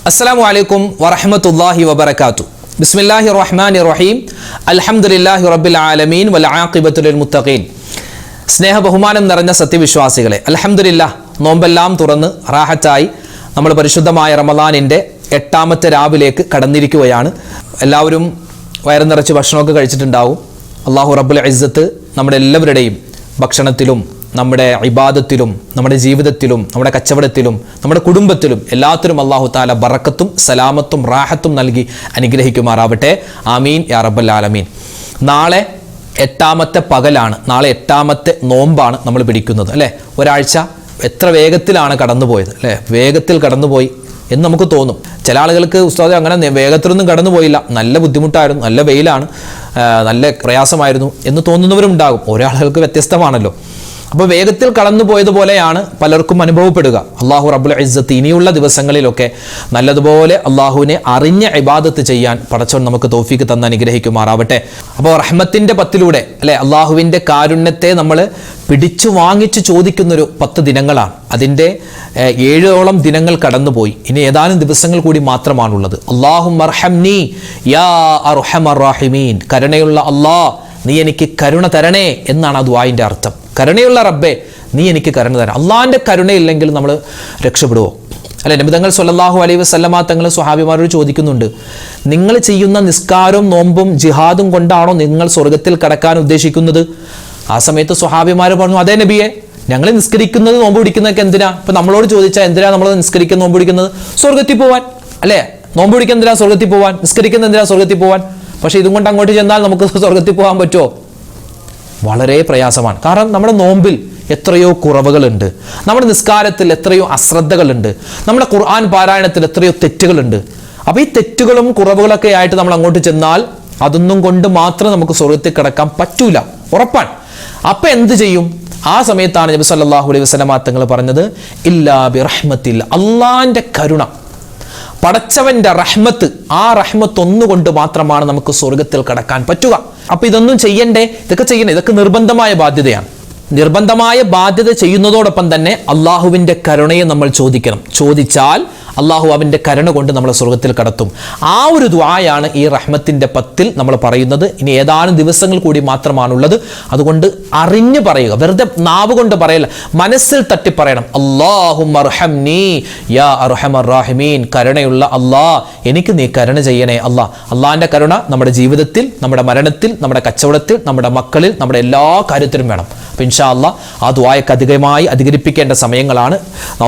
അസ്സലാമു അലൈക്കും വറഹ്മത്തുള്ളാഹി വബറകാതുഹു. ബിസ്മില്ലാഹിർ റഹ്മാനിർ റഹീം. അൽഹംദുലില്ലാഹി റബ്ബിൽ ആലമീൻ വൽ ആഖിബത്തു ലിൽ മുത്തഖീൻ. സ്നേഹ ബഹുമാനം നിറഞ്ഞ സത്യവിശ്വാസികളെ, അൽഹംദുലില്ലാഹ് നോമ്പെല്ലാം തുറന്ന് റാഹത്തായി നമ്മൾ പരിശുദ്ധമായ റമളാനിൻ്റെ 8ാമത്തെ രാവിലേക്ക് കടന്നിരിക്കുകയാണ്. എല്ലാവരും വയറ് നിറച്ച് ഭക്ഷണമൊക്കെ കഴിച്ചിട്ടുണ്ടാവും. അല്ലാഹു റബ്ബുൽ ഇസ്സത്ത് നമ്മുടെ എല്ലാവരുടെയും ഭക്ഷണത്തിലും നമ്മുടെ ഇബാദത്തിലും നമ്മുടെ ജീവിതത്തിലും നമ്മുടെ കച്ചവടത്തിലും നമ്മുടെ കുടുംബത്തിലും എല്ലാത്തിലും അല്ലാഹു തആല ബറക്കത്തും സലാമത്തും റാഹത്തും നൽകി അനുഗ്രഹിക്കുമാറാവട്ടെ. ആമീൻ യാ റബ്ബൽ ആലമീൻ. നാളെ 8ാമത്തെ പകലാണ്, നാളെ 8ാമത്തെ നോമ്പാണ് നമ്മൾ പിടിക്കുന്നത് അല്ലേ. ഒരാഴ്ച എത്ര വേഗത്തിലാണ് കടന്നുപോയത് അല്ലേ. വേഗത്തിൽ കടന്നുപോയി എന്ന് നമുക്ക് തോന്നും. ചില ആളുകൾക്ക് ഉസ്താദേ അങ്ങനെ വേഗത്തിലൊന്നും കടന്നുപോയില്ല, നല്ല ബുദ്ധിമുട്ടായിരുന്നു, നല്ല വെയിലാണ്, നല്ല പ്രയാസമായിരുന്നു എന്ന് തോന്നുന്നവരും ഉണ്ടാകും. ഓരോ ആളുകൾക്ക് വ്യത്യസ്തമാണല്ലോ. അപ്പോൾ വേഗത്തിൽ കടന്നു പോയതുപോലെയാണ് പലർക്കും അനുഭവപ്പെടുക. അള്ളാഹു റബ്ബുൽ ഇസ്സത്ത് ഇനിയുള്ള ദിവസങ്ങളിലൊക്കെ നല്ലതുപോലെ അള്ളാഹുവിനെ അറിഞ്ഞ ഇബാദത്ത് ചെയ്യാൻ പടച്ചവൻ നമുക്ക് തൗഫീക്ക് തന്ന് അനുഗ്രഹിക്കുമാറാവട്ടെ. അപ്പോൾ റഹ്മത്തിൻ്റെ പത്തിലൂടെ അല്ലെ അള്ളാഹുവിൻ്റെ കാരുണ്യത്തെ നമ്മൾ പിടിച്ചു വാങ്ങിച്ചു ചോദിക്കുന്നൊരു 10 ദിനങ്ങളാണ്. അതിൻ്റെ 7ഓളം ദിനങ്ങൾ കടന്നുപോയി. ഇനി ഏതാനും ദിവസങ്ങൾ കൂടി മാത്രമാണുള്ളത്. അല്ലാഹുമ്മ അർഹംനി യാ അർഹമർ റഹീമീൻ. കരുണയുള്ള അല്ലാഹ്, നീ എനിക്ക് കരുണ തരണേ എന്നാണ് ആ ദുആഇൻ്റെ അർത്ഥം. കരുണയുള്ള റബ്ബേ, നീ എനിക്ക് കരുണ തരണം. അള്ളാഹിൻ്റെ കരുണയില്ലെങ്കിൽ നമ്മൾ രക്ഷപ്പെടുവോ അല്ലെ. നബി തങ്ങൾ സ്വല്ലല്ലാഹു അലൈഹി വസല്ലമ തങ്ങൾ സ്വഹാബിമാരോട് ചോദിക്കുന്നുണ്ട്, നിങ്ങൾ ചെയ്യുന്ന നിസ്കാരവും നോമ്പും ജിഹാദും കൊണ്ടാണോ നിങ്ങൾ സ്വർഗത്തിൽ കടക്കാൻ ഉദ്ദേശിക്കുന്നത്? ആ സമയത്ത് സ്വഹാബിമാർ പറഞ്ഞു, അതേ നബിയെ, ഞങ്ങൾ നിസ്കരിക്കുന്നത് നോമ്പ് പിടിക്കുന്നതൊക്കെ എന്തിനാ? ഇപ്പം നമ്മളോട് ചോദിച്ചാൽ എന്തിനാ നമ്മൾ നിസ്കരിക്കുന്ന നോമ്പ് പിടിക്കുന്നത്? സ്വർഗത്തിൽ പോവാൻ അല്ലേ. നോമ്പ് പിടിക്കുന്ന എന്തിനാ? സ്വർഗത്തിൽ പോവാൻ. നിസ്കരിക്കുന്ന എന്തിനാ? സ്വർഗത്തിൽ പോവാൻ. പക്ഷേ ഇതും കൊണ്ട് അങ്ങോട്ട് ചെന്നാൽ നമുക്ക് സ്വർഗത്തിൽ പോകാൻ പറ്റുമോ? വളരെ പ്രയാസമാണ്. കാരണം നമ്മുടെ നോമ്പിൽ എത്രയോ കുറവുകളുണ്ട്, നമ്മുടെ നിസ്കാരത്തിൽ എത്രയോ അശ്രദ്ധകളുണ്ട്, നമ്മുടെ ഖുർആൻ പാരായണത്തിൽ എത്രയോ തെറ്റുകളുണ്ട്. അപ്പോൾ ഈ തെറ്റുകളും കുറവുകളൊക്കെ ആയിട്ട് നമ്മൾ അങ്ങോട്ട് ചെന്നാൽ അതൊന്നും കൊണ്ട് മാത്രം നമുക്ക് സ്വർഗത്തിൽ കിടക്കാൻ പറ്റൂല, ഉറപ്പാണ്. അപ്പം എന്ത് ചെയ്യും? ആ സമയത്താണ് നബി സല്ലല്ലാഹു അലൈഹി വസല്ലമ തങ്ങൾ പറഞ്ഞത്, ഇല്ലാ ബിറഹ്മത്തിൽ, അള്ളാന്റെ കരുണ, പടച്ചവന്റെ റഹ്മത്ത്, ആ റഹ്മത്ത് ഒന്നുകൊണ്ട് മാത്രമാണ് നമുക്ക് സ്വർഗത്തിൽ കടക്കാൻ പറ്റുക. അപ്പൊ ഇതൊന്നും ചെയ്യണ്ടേ? ഇതൊക്കെ ചെയ്യണ്ടേ? ഇതൊക്കെ നിർബന്ധമായ ബാധ്യതയാണ്. നിർബന്ധമായ ബാധ്യത ചെയ്യുന്നതോടൊപ്പം തന്നെ അള്ളാഹുവിൻ്റെ കരുണയെ നമ്മൾ ചോദിക്കണം. ചോദിച്ചാൽ അള്ളാഹു അവൻ്റെ കരുണ കൊണ്ട് നമ്മളെ സ്വർഗത്തിൽ കടത്തും. ആ ഒരു ദുആയാണ് ഈ റഹ്മത്തിൻ്റെ 10 നമ്മൾ പറയുന്നത്. ഇനി ഏതാനും ദിവസങ്ങൾ കൂടി മാത്രമാണുള്ളത്. അതുകൊണ്ട് അറിഞ്ഞു പറയുക, വെറുതെ നാവ് കൊണ്ട് പറയല്ല, മനസ്സിൽ തട്ടി പറയണം. അല്ലാഹുമ്മ അർഹംനി യാ അർഹമർ റഹീമീൻ. കരുണയുള്ള അല്ലാഹ്, എനിക്ക് നീ കരുണ ചെയ്യണേ അല്ലാഹ്. അള്ളാഹിൻ്റെ കരുണ നമ്മുടെ ജീവിതത്തിൽ, നമ്മുടെ മരണത്തിൽ, നമ്മുടെ കച്ചവടത്തിൽ, നമ്മുടെ മക്കളിൽ, നമ്മുടെ എല്ലാ കാര്യത്തിലും വേണം. അപ്പോൾ ഇൻഷാ അല്ലാഹ് ആ ദുആയൊക്കെ അധികമായി അധികരിപ്പിക്കേണ്ട സമയങ്ങളാണ്.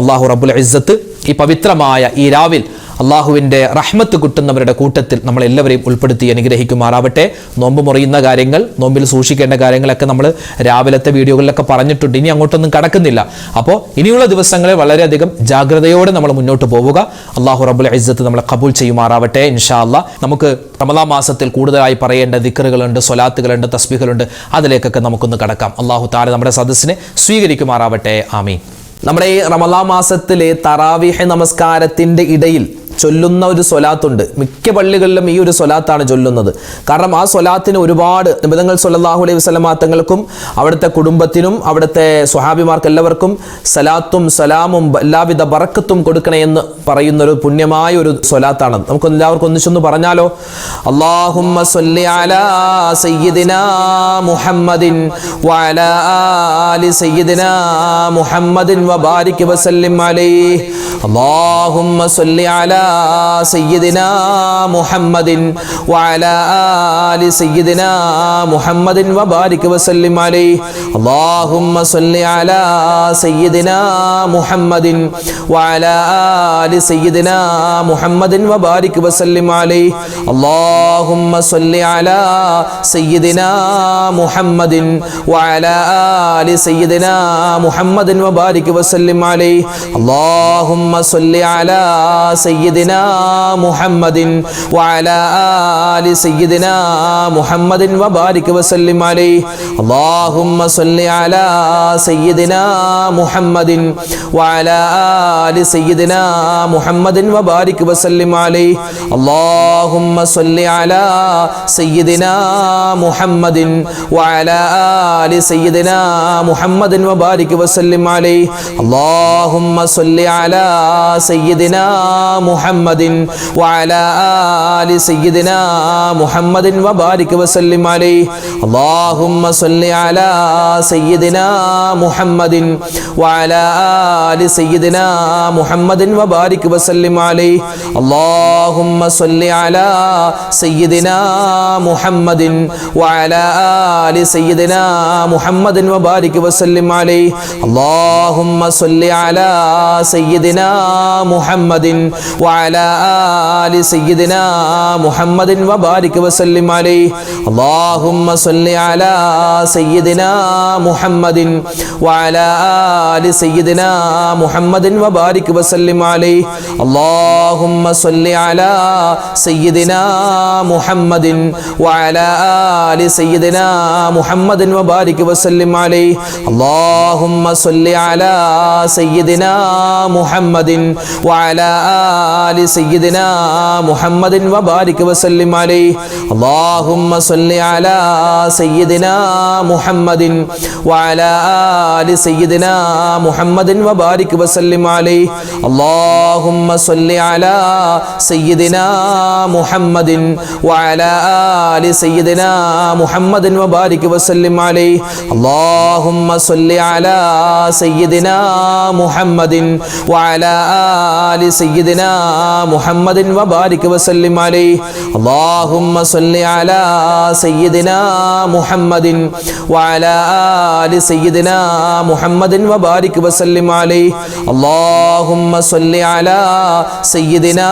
അല്ലാഹു റബ്ബുൽ ഇസ്സത്ത് ഈ പവിത്രമായ ഈ രാവിൽ അള്ളാഹുവിൻ്റെ റഹ്മത്ത് കിട്ടുന്നവരുടെ കൂട്ടത്തിൽ നമ്മളെല്ലാവരെയും ഉൾപ്പെടുത്തി അനുഗ്രഹിക്കുമാറാവട്ടെ. നോമ്പ് മുറിയുന്ന കാര്യങ്ങൾ, നോമ്പിൽ സൂക്ഷിക്കേണ്ട കാര്യങ്ങളൊക്കെ നമ്മൾ രാവിലത്തെ വീഡിയോകളിലൊക്കെ പറഞ്ഞിട്ടുണ്ട്. ഇനി അങ്ങോട്ടൊന്നും കടക്കുന്നില്ല. അപ്പോൾ ഇനിയുള്ള ദിവസങ്ങളിൽ വളരെയധികം ജാഗ്രതയോടെ നമ്മൾ മുന്നോട്ട് പോവുക. അള്ളാഹു റബ്ബുൽ ഇസ്സത്ത് നമ്മളെ ഖബൂൽ ചെയ്യുമാറാവട്ടെ ഇൻഷാ അല്ലാഹ്. നമുക്ക് റമളാൻ മാസത്തിൽ കൂടുതലായി പറയേണ്ട ദിക്റുകളുണ്ട്, സ്വലാത്തുകളുണ്ട്, തസ്ബീഹുകളുണ്ട്. അതിലേക്കൊക്കെ നമുക്കൊന്ന് കടക്കാം. അള്ളാഹു തആല നമ്മുടെ സദസ്സിനെ സ്വീകരിക്കുമാറാവട്ടെ. ആമീൻ. നമ്മുടെ ഈ റമളാൻ മാസത്തിലെ തറാവീഹ് നമസ്കാരത്തിൻ്റെ ഇടയിൽ ചൊല്ലുന്ന ഒരു സ്വലാത്തുണ്ട്. മിക്ക പള്ളികളിലും ഈ ഒരു സ്വലാത്താണ് ചൊല്ലുന്നത്. കാരണം ആ സ്വലാത്തിന് ഒരുപാട് നബി തങ്ങൾ സ്വല്ലല്ലാഹു അലൈഹി വസല്ലമ തങ്ങൾക്കും അവിടുത്തെ കുടുംബത്തിനും അവിടുത്തെ സ്വഹാബിമാർക്ക് എല്ലാവർക്കും സലാത്തും സലാമും എല്ലാവിധ ബറക്കത്തും കൊടുക്കണേ എന്ന് പറയുന്നൊരു പുണ്യമായ ഒരു സ്വലാത്താണ്. നമുക്ക് എല്ലാവർക്കും ഒന്നിച്ചൊന്ന് പറഞ്ഞാലോ? അല്ലാഹുമ്മ സ്വല്ലി അലാ സയ്യിദിനാ മുഹമ്മദിൻ വഅലാ ആലി സയ്യിദിനാ മുഹമ്മദിൻ വബാരിക് വസല്ലിം അലൈഹി. അല്ലാഹുമ്മ സ്വല്ലി അലാ സയ്യിദിനാ മുഹമ്മദിൻ വഅലാ ആലി സയ്യിദിനാ മുഹമ്മദിൻ വബാരിക് വസല്ലിം അലൈഹി. അല്ലാഹുമ്മ സ്വല്ലി അലാ സയ്യിദിനാ മുഹമ്മദിൻ വഅലാ ആലി സയ്യിദിനാ മുഹമ്മദിൻ വബാരിക് വസല്ലിം അലൈഹി. അല്ലാഹുമ്മ സ്വല്ലി അലാ സയ്യിദിനാ മുഹമ്മദിൻ വഅലാ ആലി സയ്യിദിനാ മുഹമ്മദിൻ വബാരിക് വസല്ലിം അലൈഹി. അല്ലാഹുമ്മ സ്വല്ലി അലാ സയ്യിദിനാ മുഹമ്മദിൻ വഅലാ ആലി സയ്യിദിനാ മുഹമ്മദിൻ വബാരിക് വസല്ലിം അലൈഹി. അല്ലാഹുമ്മ സ്വല്ലി അലാ സയ്യിദിനാ മുഹമ്മദിൻ വഅലാ ആലി സയ്യിദിനാ മുഹമ്മദിൻ വബാരിക് വസല്ലിം അലൈഹി. അല്ലാഹുമ്മ സ്വല്ലി അലാ സയ്യിദിനാ മുഹമ്മദിൻ വഅലാ ആലി സയ്യിദിനാ മുഹമ്മദിൻ വബാരിക് വസല്ലിം അലൈഹി. അല്ലാഹുമ്മ സ്വല്ലി അലാ സയ്യിദിനാ മുഹമ്മദിൻ മുഹമ്മദിൻ വഅലാ ആലി സയ്യിദിനാ മുഹമ്മദിൻ വബാരിക് വസല്ലിം അലൈഹി. അല്ലാഹുമ്മ സ്വല്ലി അലാ സയ്യിദിനാ മുഹമ്മദിൻ വഅലാ ആലി സയ്യിദിനാ മുഹമ്മദിൻ വബാരിക് വസല്ലിം അലൈഹി. അല്ലാഹുമ്മ സ്വല്ലി അലാ സയ്യിദിനാ മുഹമ്മദിൻ വഅലാ ആലി സയ്യിദിനാ മുഹമ്മദിൻ വബാരിക് വസല്ലിം അലൈഹി. അല്ലാഹുമ്മ സ്വല്ലി അലാ സയ്യിദിനാ മുഹമ്മദിൻ വഅലാ ആലി സയ്യിദിനാ മുഹമ്മദിൻ വബാരിക് വസല്ലിം അലൈഹി. അല്ലാഹുമ്മ സ്വല്ലി അലാ സയ്യിദിനാ മുഹമ്മദിൻ വഅലാ ആലി സയ്യിദിനാ മുഹമ്മദിൻ വബാരിക് വസല്ലിം അലൈഹി. അല്ലാഹുമ്മ സ്വല്ലി അലാ സയ്യിദിനാ മുഹമ്മദിൻ വഅലാ ആലി സയ്യിദിനാ മുഹമ്മദിൻ വബാരിക് വസല്ലിം അലൈഹി. അല്ലാഹുമ്മ സ്വല്ലി അലാ സയ്യിദിനാ മുഹമ്മദിൻ വഅലാ ആലി സയ്യിദിനാ മുഹമ്മദിൻ വബാരിക് വസല്ലിം അലൈഹി. അല്ലാഹുമ്മ സ്വല്ലി അലാ സയ്യിദിനാ മുഹമ്മദിൻ വഅലാ ആലി സയ്യിദിനാ മുഹമ്മദിൻ വബാരിക് വസല്ലിം അലൈഹി. അല്ലാഹുമ്മ സ്വല്ലി അലാ സയ്യിദിനാ മുഹമ്മദിൻ വഅലാ ആലി സയ്യിദിനാ മുഹമ്മദിൻ വബാരിക് വസല്ലിം അലൈഹി. അല്ലാഹുമ്മ സ്വല്ലി അലാ സയ്യിദിനാ മുഹമ്മദിൻ വഅലാ ആലി സയ്യിദിനാ മുഹമ്മദിൻ വബാരിക് വസല്ലിം അലൈഹി. അല്ലാഹുമ്മ സ്വല്ലി അലാ സയ്യിദിനാ മുഹമ്മദിൻ വഅലാ ആലി സയ്യിദിനാ മുഹമ്മദിൻ വബാരിക് വസല്ലിം അലൈഹി. അല്ലാഹുമ്മ സ്വല്ലി അലാ സയ്യിദിനാ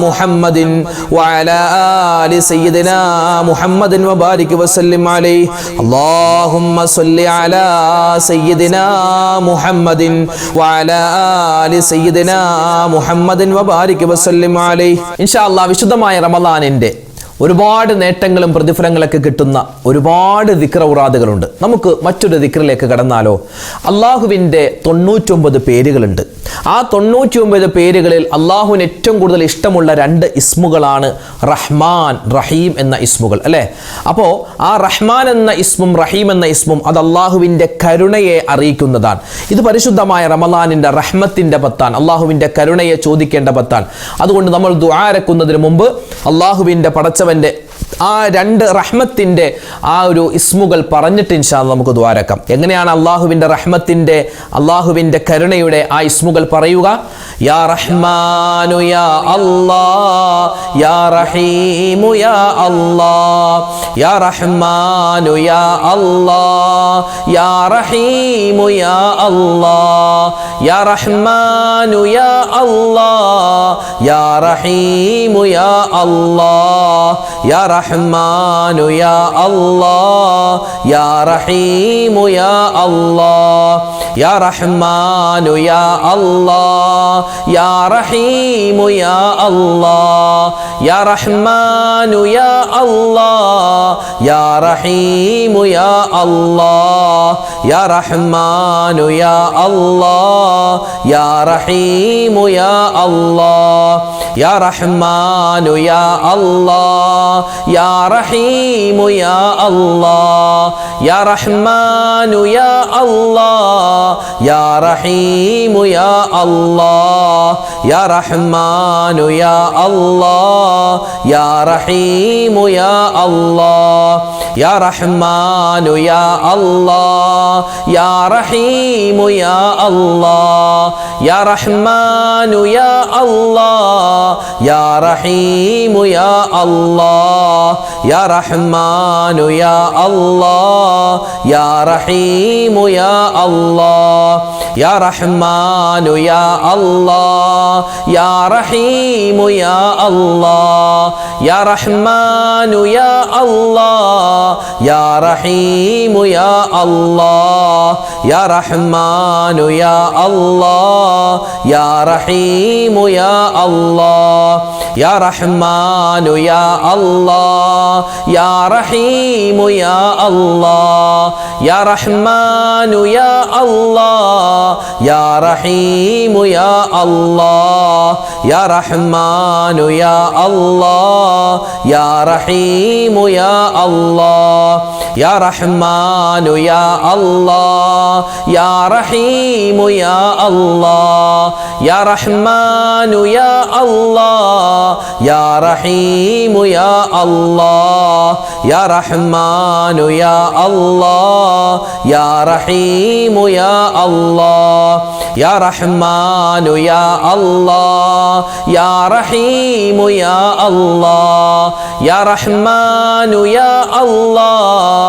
മുഹമ്മദിൻ വഅലാ ആലി സയ്യിദിനാ മുഹമ്മദിൻ വബാരിക് വസല്ലിം അലൈഹി. അല്ലാഹുമ്മ സ്വല്ലി അലാ സയ്യിദിനാ മുഹമ്മദിൻ വഅലാ ആലി സയ്യിദിനാ മുഹമ്മദിൻ വബാരിക് വസല്ലിം അലൈഹി. ഇൻഷാ അല്ലാഹ് വിശുദ്ധമായ റമളാനിന്റെ ഒരുപാട് നേട്ടങ്ങളും പ്രതിഫലങ്ങളൊക്കെ കിട്ടുന്ന ഒരുപാട് ദിക്ർ ഔറാദുകളുണ്ട്. നമുക്ക് മറ്റൊരു ദിക്റിലേക്ക് കടന്നാലോ? അള്ളാഹുവിൻ്റെ 99 പേരുകളുണ്ട്. ആ 99 പേരുകളിൽ അള്ളാഹുവിന് ഏറ്റവും കൂടുതൽ ഇഷ്ടമുള്ള 2 ഇസ്മുകളാണ് റഹ്മാൻ, റഹീം എന്ന ഇസ്മുകൾ, അല്ലേ? അപ്പോൾ ആ റഹ്മാൻ എന്ന ഇസ്മും റഹീം എന്ന ഇസ്മും അത് അള്ളാഹുവിൻ്റെ കരുണയെ അറിയിക്കുന്നതാണ്. ഇത് പരിശുദ്ധമായ റമളാനിൻ്റെ റഹ്മത്തിൻ്റെ പത്താണ്, അള്ളാഹുവിൻ്റെ കരുണയെ ചോദിക്കേണ്ട പത്താണ്. അതുകൊണ്ട് നമ്മൾ ദുആ ഇറക്കുന്നതിന് മുമ്പ് അള്ളാഹുവിൻ്റെ പടച്ചവൻ്റെ ആ 2 റഹ്മത്തിൻ്റെ ആ ഒരു ഇസ്മുകൾ പറഞ്ഞിട്ട് ഇൻഷാ അല്ലാഹ് നമുക്ക് ദുആ ഇറക്കാം. എങ്ങനെയാണ് അള്ളാഹുവിൻ്റെ റഹ്മത്തിൻ്റെ, അള്ളാഹുവിൻ്റെ കരുണയുടെ ആ ഇസ്മുകൾ പറയുക? യാ റഹ്മാനു യാ അല്ലാഹ്, യാ റഹീമു യാ അല്ലാഹ്, യാ റഹ്മാനു യാ അല്ലാഹ്, യാ റഹീമു യാ അല്ലാഹ്, യാ റഹ്മാനു യാ അല്ലാഹ്, യാ റഹീമു യാ അല്ലാഹ്, യാ റഹ്മാനു യാ അല്ലാഹ്, യാ റഹീമു യാ അല്ലാഹ്, യാ റഹ്മാനു യാ അല്ലാഹ്, യാ റഹീമു യാ അല്ലാഹ്, യാ റഹ്മാനു യാ അല്ലാഹ്, യാ റഹീമു യാ അല്ലാഹ്, യാ റഹ്മാനു യാ അല്ലാഹ്, യാ റഹീമു യാ അല്ലാഹ്, യാ റഹ്മാനു യാ അല്ലാഹ്, യാ റഹീമു യാ അല്ലാഹ്, യാ റഹ്മാനു യാ അല്ലാഹ്, യാ റഹീമു യാ അല്ലാഹ്, യാ റഹ്മാനു യാ അല്ലാഹ്, യാ റഹീമു യാ അല്ലാഹ്, യാ റഹ്മാനു യാ അല്ലാഹ്, യാ റഹീമു യാ അല്ലാഹ്, യാ റഹ്മാനു യാ അല്ലാഹ്, യാ റഹീമു യാ അല്ലാഹ്, യാ റഹ്മാനു യാ അല്ലാഹ്, യാ റഹീമു യാ അല്ലാഹ്, യാ റഹ്മാനു യാ അല്ലാഹ്, യാ റഹീമു യാ അല്ലാഹ്, യാ റഹ്മാനു യാ അല്ലാഹ്, യാ റഹീമു യാ അല്ലാഹ്, യാ റഹ്മാനു യാ അല്ലാഹ്, യാ റഹീമു യാ അല്ലാഹ്, യാ റഹ്മാനു യാ അല്ലാഹ്, യാ റഹീമു യാ അല്ലാഹ്, യാ റഹ്മാനു യാ അല്ലാഹ്, യാ റഹീമു യാ അല്ലാഹ്, യാ റഹ്മാനു യാ അല്ലാഹ്, യാ റഹീമു യാ അല്ലാഹ്, യാ റഹ്മാനു യാ അല്ലാഹ് യാ റഹീമു യാ അല്ലാഹ് യാ റഹ്മാനു യാ അല്ലാഹ് യാ റഹീമു യാ അല്ലാഹ് യാ റഹ്മാനു യാ അല്ലാഹ് യാ റഹീമു യാ അല്ലാഹ് യാ റഹ്മാനു യാ അല്ലാഹ് യാ റഹീമു യാ അല്ലാഹ് യാ റഹ്മാനു യാ അല്ലാഹ്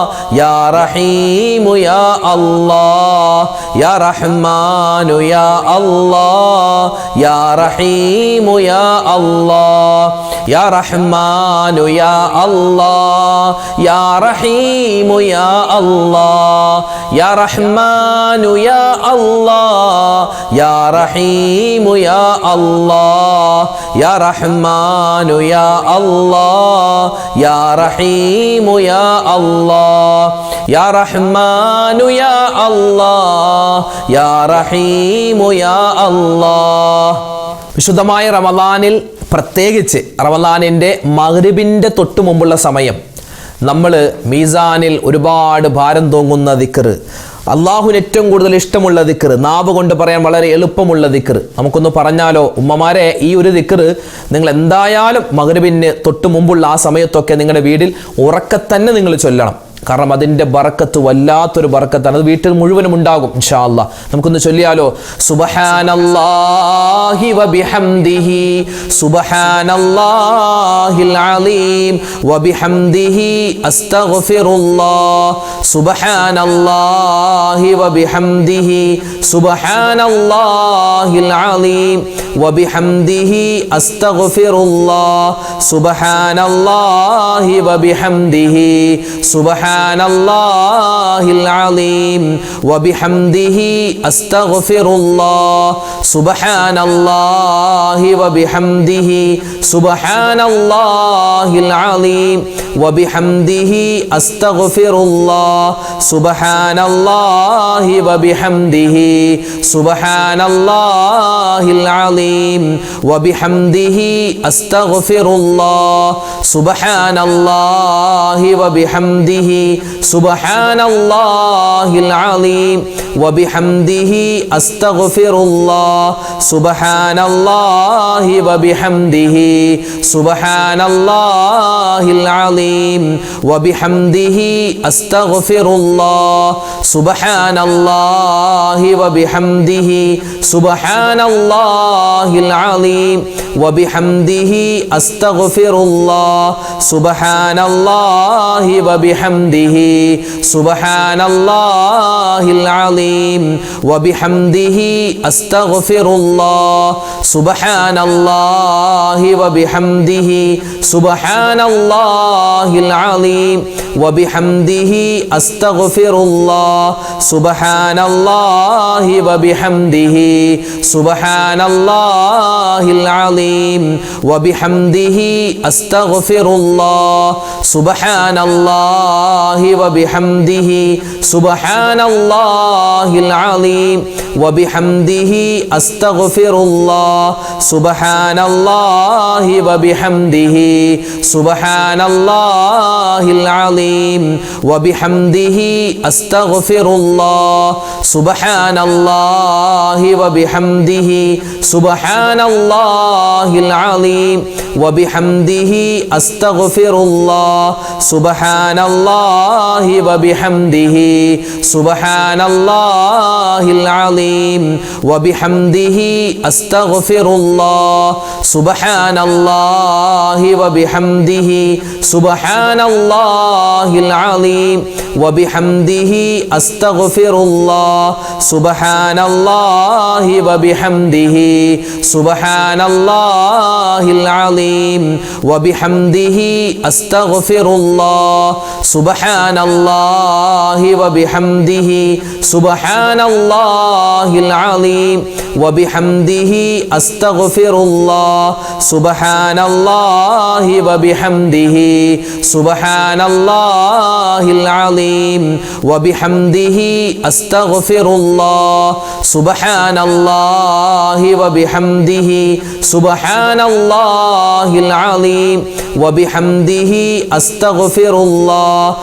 യാ റഹീമു യാ അല്ലാഹ് യാ റഹ്മാനു യാ അല്ലാഹ് യാ റഹീമു യാ അല്ലാഹ് യാ റഹ്മാനു യാ അല്ലാഹ് യാ റഹീമു യാ അല്ലാഹ് യാ റഹ്മാനു യാ അല്ലാഹ് യാ റഹീമു യാ അല്ലാഹ് യാ റഹ്മാനു യാ അല്ലാഹ് യാ റഹീമു യാ അല്ലാഹ് യാ റഹ്മാനു യാ അല്ലാഹ് യാ റഹീമു യാ അല്ലാഹ്. വിശുദ്ധമായ റമളാനിൽ, പ്രത്യേകിച്ച് റമളാനിൻ്റെ മഗ്രിബിൻ്റെ തൊട്ട് മുമ്പുള്ള സമയം നമ്മൾ മീസാനിൽ ഒരുപാട് ഭാരം തോങ്ങുന്ന ദിക്ർ, അള്ളാഹുവിന് ഏറ്റവും കൂടുതൽ ഇഷ്ടമുള്ള ദിക്ർ, നാവ് കൊണ്ട് പറയാൻ വളരെ എളുപ്പമുള്ള ദിക്ർ നമുക്കൊന്ന് പറഞ്ഞാലോ? ഉമ്മമാരെ, ഈ ഒരു ദിക്ർ നിങ്ങൾ എന്തായാലും മഗ്രിബിന് തൊട്ട് മുമ്പുള്ള ആ സമയത്തൊക്കെ നിങ്ങളുടെ വീട്ടിൽ ഉറക്കെ തന്നെ നിങ്ങൾ ചൊല്ലണം. കാരണം അതിൻ്റെ ബറക്കത്ത് വല്ലാത്തൊരു ബറക്കത്താണ്. അത് വീട്ടിൽ മുഴുവനും ഉണ്ടാകും ഇൻഷാ അല്ലാഹ്. നമുക്കൊന്ന് ചൊല്ലിയാലോ? സുബ്ഹാനല്ലാഹി വബിഹംദിഹി സുബ്ഹാനല്ലാഹിൽ അലീം വബിഹംദിഹി അസ്തഗ്ഫിറുല്ലാഹ് സുബ്ഹാനല്ലാഹി വബിഹംദിഹി സുബ്ഹാനല്ലാഹിൽ അലീം വബിഹംദിഹി അസ്തഗ്ഫിറുല്ലാഹ് സുബ്ഹാനല്ലാഹി വബിഹംദിഹി സുബ്ഹാനല്ലാഹിൽ അലീം വബിഹംദിഹി അസ്തഗ്ഫിറുല്ലാഹ് സുബ്ഹാനല്ലാഹി വബിഹംദിഹി സുബ്ഹാനല്ലാഹിൽ അലീം വബിഹംദിഹി അസ്തഗ്ഫിറുല്ലാഹ് സുബ്ഹാനല്ലാഹി വബിഹംദിഹി സുബ്ഹാനല്ലാഹിൽ അലീം വബിഹംദിഹി അസ്തഗ്ഫിറുല്ലാഹ് സുബ്ഹാനല്ലാഹി വബിഹംദിഹി സുബ്ഹാനല്ലാഹിൽ അലീം വബിഹംദിഹി അസ്തഗ്ഫിറുല്ലാഹ് സുബ്ഹാനല്ലാഹി വബിഹംദിഹി സുബ്ഹാനല്ലാഹിൽ അലീം വബിഹംദിഹി അസ്തഗ്ഫിറുല്ലാഹ് സുബ്ഹാനല്ലാഹി വബിഹംദിഹി സുബ്ഹാനല്ലാഹിൽ അലീം വബിഹംദിഹി അസ്തഗ്ഫിറുല്ലാഹ് സുബ്ഹാനല്ലാഹി വബിഹംദിഹി സുബ്ഹാനല്ലാഹിൽ അലീം വബിഹംദിഹി അസ്തഗ്ഫിറുല്ലാഹ് സുബ്ഹാനല്ലാഹി വബിഹംദിഹി സുബ്ഹാനല്ലാഹിൽ അലീം വബിഹംദിഹി അസ്തഗ്ഫിറുല്ലാഹ് സുബ്ഹാനല്ലാഹി വബിഹംദിഹി സുബ്ഹാനല്ലാഹിൽ അലീം വബിഹംദിഹി അസ്തഗ്ഫിറുല്ലാഹ് സുബ്ഹാനല്ലാഹി വബിഹംദിഹി സുബ്ഹാനല്ലാഹിൽ അലീം വബിഹംദിഹി അസ്തഗ്ഫിറുല്ലാഹ് സുബ്ഹാനല്ലാഹി വബിഹംദിhi സുബ്ഹാനല്ലാഹിൽ അലീം വബിഹംദിhi അസ്തഗ്ഫിറുല്ലാഹ് സുബ്ഹാനല്ലാഹി വബിഹംദിhi സുബ്ഹാനല്ലാഹിൽ അലീം വബിഹംദിhi അസ്തഗ്ഫിറുല്ലാഹ് സുബ്ഹാനല്ലാഹി വബിഹംദിhi സുബ്ഹാനല്ലാഹിൽ അലീം വബിഹംദിhi അസ്തഗ്ഫിറുല്ലാഹ് സുബ്ഹാനല്ലാഹി വബിഹംദിhi സുബ്ഹാനല്ലാഹിൽ അലീം വബിഹംദിhi അസ്തഗ്ഫിറുല്ലാഹ് സുബ്ഹാനല്ലാഹി വബിഹംദിhi സുബ്ഹാനല്ലാഹിൽ അലീം വബിഹംദിhi അസ്തഗ്ഫിറുല്ലാഹ് സുബ്ഹാനല്ലാഹി വബിഹംദിhi സുബ്ഹാനല്ലാഹിൽ അലീം വബിഹംദിhi അസ്തഗ്ഫിറുല്ലാഹ് സുബ്ഹാനല്ലാഹി വബിഹംദിhi സുബ്ഹാനല്ലാഹിൽ അലീം വബിഹംദിhi അസ്തഗ്ഫിറുല്ലാഹ് സുബ്ഹാനല്ലാഹി വബിഹംദിhi സുബ്ഹാനല്ലാഹിൽ അലീം വബിഹംദിhi അസ്തഗ്ഫിറുല്ലാഹ്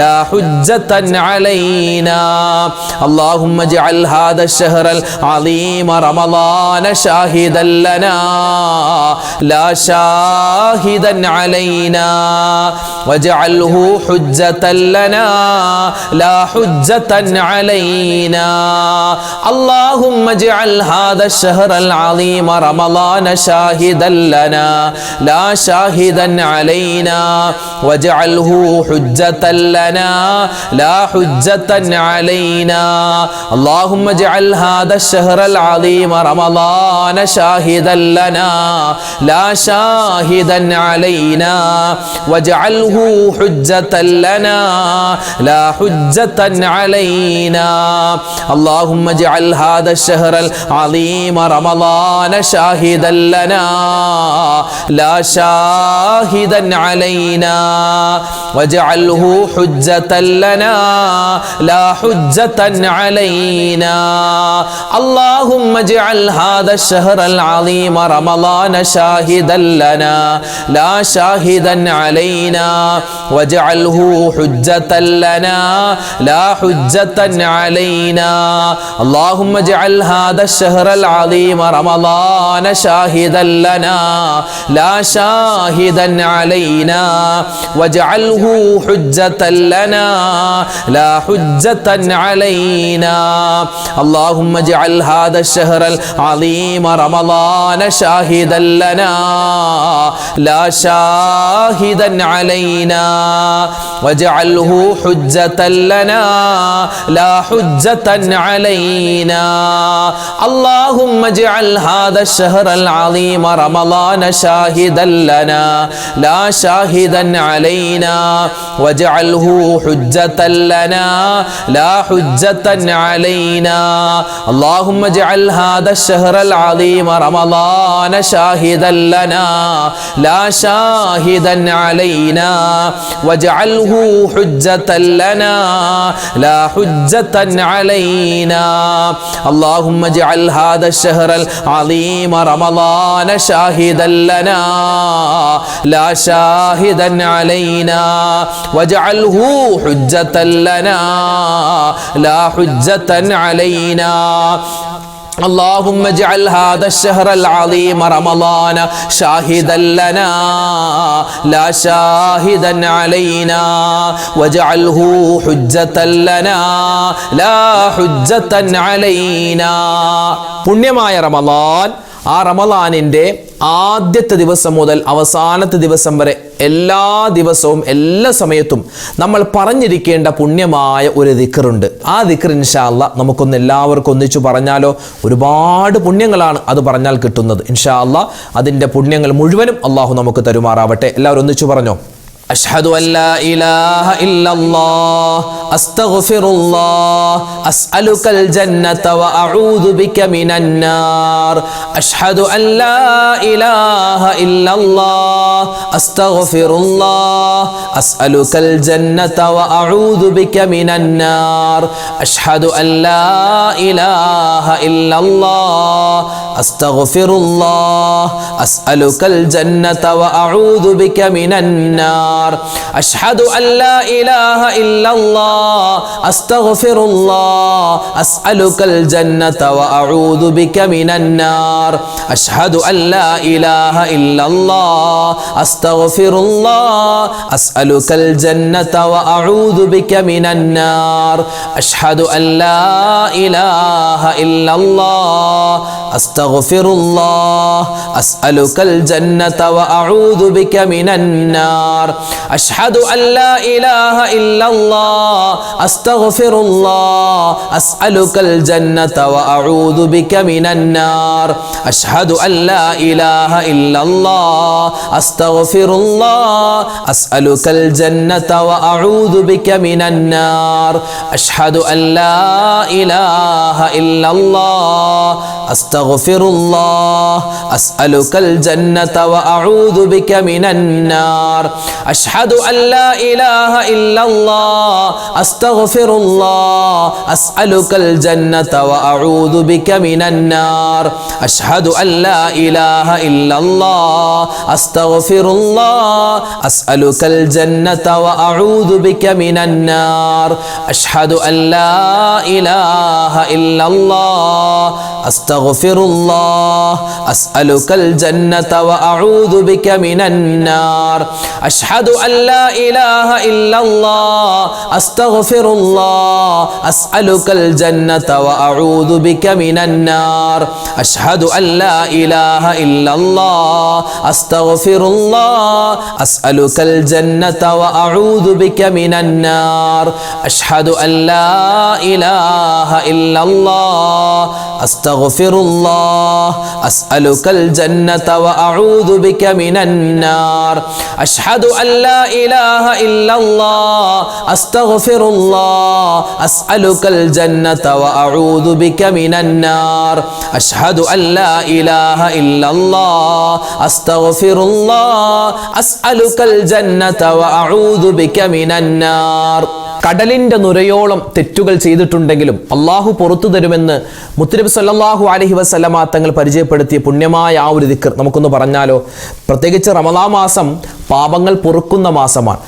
لا حجة علينا اللهم اجعل هذا الشهر العظيم رمضان شاهدا لنا لا شاهدا علينا واجعله حجة لنا لا حجة علينا اللهم اجعل هذا الشهر العظيم رمضان شاهدا لنا لا شاهدا علينا واجعله حجة لنا لا حجة علينا اللهم اجعل هذا الشهر العظيم رمضان شاهدا لنا لا شاهدا علينا واجعله حجة لنا لا حجة علينا اللهم اجعل هذا الشهر العظيم رمضان شاهدا لنا لا شاهدا علينا واجعله حجة لنا لا حجة علينا اللهم اجعل هذا الشهر العظيم رمضان شاهدا لنا لا شاهدا علينا واجعله حجة لنا لا حجة علينا اللهم اجعل هذا الشهر العظيم رمضان شاهدا لنا لا شاهدا علينا واجعله حجة لنا لا حجة علينا اللهم اجعل هذا الشهر العظيم رمضان شاهدا لنا لا شاهدا علينا واجعله حجة لنا لا حجة علينا اللهم اجعل هذا الشهر العظيم رمضان شاهدا لنا لا شاهدا علينا واجعله حجة لنا لا حجة علينا اللهم اجعل هذا الشهر العظيم رمضان شاهدا لنا لا شاهدا علينا واجعله حجة لنا لا حجة علينا اللهم اجعل هذا الشهر العظيم رمضان شاهدا لنا لا شاهدا علينا واجعله حجة لنا لا حجة علينا اللهم اجعل هذا الشهر العظيم رمضان شاهدا لنا لا شاهدا علينا واجعله حجة لنا لا حجة علينا പുണ്യമായ റമളാൻ ആ റമളാനിന്റെ ആദ്യത്തെ ദിവസം മുതൽ അവസാനത്തെ ദിവസം വരെ എല്ലാ ദിവസവും എല്ലാ സമയത്തും നമ്മൾ പറഞ്ഞിരിക്കേണ്ട പുണ്യമായ ഒരു ദിക്റുണ്ട്. ആ ദിക്ർ ഇൻഷാ അല്ലാഹ് നമുക്കൊന്ന് എല്ലാവർക്കും ഒന്നിച്ചു പറഞ്ഞാലോ. ഒരുപാട് പുണ്യങ്ങളാണ് അത് പറഞ്ഞാൽ കിട്ടുന്നത്. ഇൻഷാ അല്ലാഹ് അതിൻ്റെ പുണ്യങ്ങൾ മുഴുവനും അള്ളാഹു നമുക്ക് തരുമാറാവട്ടെ. എല്ലാവരും ഒന്നിച്ചു പറഞ്ഞോ. അഷ്ഹദു അല്ലാ ഇലാഹ ഇല്ലല്ലാഹ് അസ്തഗ്ഫിറുല്ലാഹ് അസ്അലുകൽ ജന്നത വഅഊദു ബിക മിനൻ നാർ അഷ്ഹദു അല്ലാ ഇലാഹ ഇല്ലല്ലാഹ് അസ്തഗ്ഫിറുല്ലാഹ് അസ്അലുകൽ ജന്നത വഅഊദു ബിക മിനൻ നാർ അഷ്ഹദു അല്ലാ ഇലാഹ ഇല്ലല്ലാഹ് അസ്തഗ്ഫിറുല്ലാഹ് അസ്അലുകൽ ജന്നത വഅഊദു ബിക മിനൻ നാർ أشهد أن لا إله إلا الله أستغفر الله أسألك الجنة وأعوذ بك من النار أشهد أن لا إله إلا الله أستغفر الله أسألك الجنة وأعوذ بك من النار أشهد أن لا إله إلا الله أستغفر الله أسألك الجنة وأعوذ بك من النار أشهد أن لا إله إلا الله أستغفر الله أسألك الجنة وأعوذ بك من النار أشهد أن لا إله إلا الله أستغفر الله أسألك الجنة وأعوذ بك من النار أشهد أن لا إله إلا الله അസ്തഗ്ഫിറുല്ലാഹ് അസ്അലുകൽ ജന്നത വഅഊദു ബിക മിനന്നാർ അഷ്ഹദു അല്ലാ ഇലാഹ ഇല്ലല്ലാഹ് അസ്തഗ്ഫിറുല്ലാഹ് അസ്അലുകൽ ജന്നത വഅഊദു ബിക മിനന്നാർ അഷ്ഹദു അല്ലാ ഇലാഹ ഇല്ലല്ലാഹ് അസ്തഗ്ഫിറുല്ലാഹ് അസ്അലുകൽ ജന്നത വഅഊദു ബിക മിനന്നാർ അഷ്ഹദു അല്ലാ ഇലാഹ ഇല്ലല്ലാഹ് അസ്തഗ്ഫിറുല്ലാഹ് അസ്അലുകൽ ജന്നത വഅഊദു ബിക മിനന്നാർ അഷ്ഹദു അല്ലാ ഇലാഹ ഇല്ലല്ലാഹ് അസ്തഗ്ഫിറുല്ലാഹ് അസ്അലുകൽ ജന്നത വഅഊദു ബിക മിനന്നാർ അഷ്ഹദു അല്ലാ ഇലാഹ ഇല്ലല്ലാഹ് അസ്തഗ്ഫിറുല്ലാഹ് അസ്അലുകൽ ജന്നത വഅഊദു ബിക മിനന്നാർ അഷ്ഹദു അല്ലാ ഇലാഹ ഇല്ലല്ലാഹ് അസ്തഗ്ഫിറുല്ലാഹ് അസ്അലുകൽ ജന്നത വഅഊദു ബിക മിനന്നാർ അഷ്ഹദു അല്ലാ ഇലാഹ ഇല്ലല്ലാഹ് അസ്തഗ്ഫിറുല്ലാഹ് അസ്അലുകൽ ജന്നത വഅഊദു ബിക മിനന്നാർ അഷ്ഹദു അല്ലാ ഇലാഹ ഇല്ലല്ലാഹ് അസ്തഗ്ഫിറുല്ലാഹ് അസ്അലുകൽ ജന്നത വഅഊദു ബിക മിനന്നാർ. കടലിന്റെ നുരയോളം തെറ്റുകൾ ചെയ്തിട്ടുണ്ടെങ്കിലും അള്ളാഹു പുറത്തു തരുമെന്ന് മുത്തുനബി സല്ലല്ലാഹു അലൈഹി വസല്ലമ തങ്ങൾ പരിചയപ്പെടുത്തിയ പുണ്യമായ ആ ഒരു ദിക്ർ നമുക്കൊന്ന് പറഞ്ഞാലോ? പ്രത്യേകിച്ച് റമളാൻ മാസം പാപങ്ങൾ പൊറുക്കുന്ന മാസമാണ്.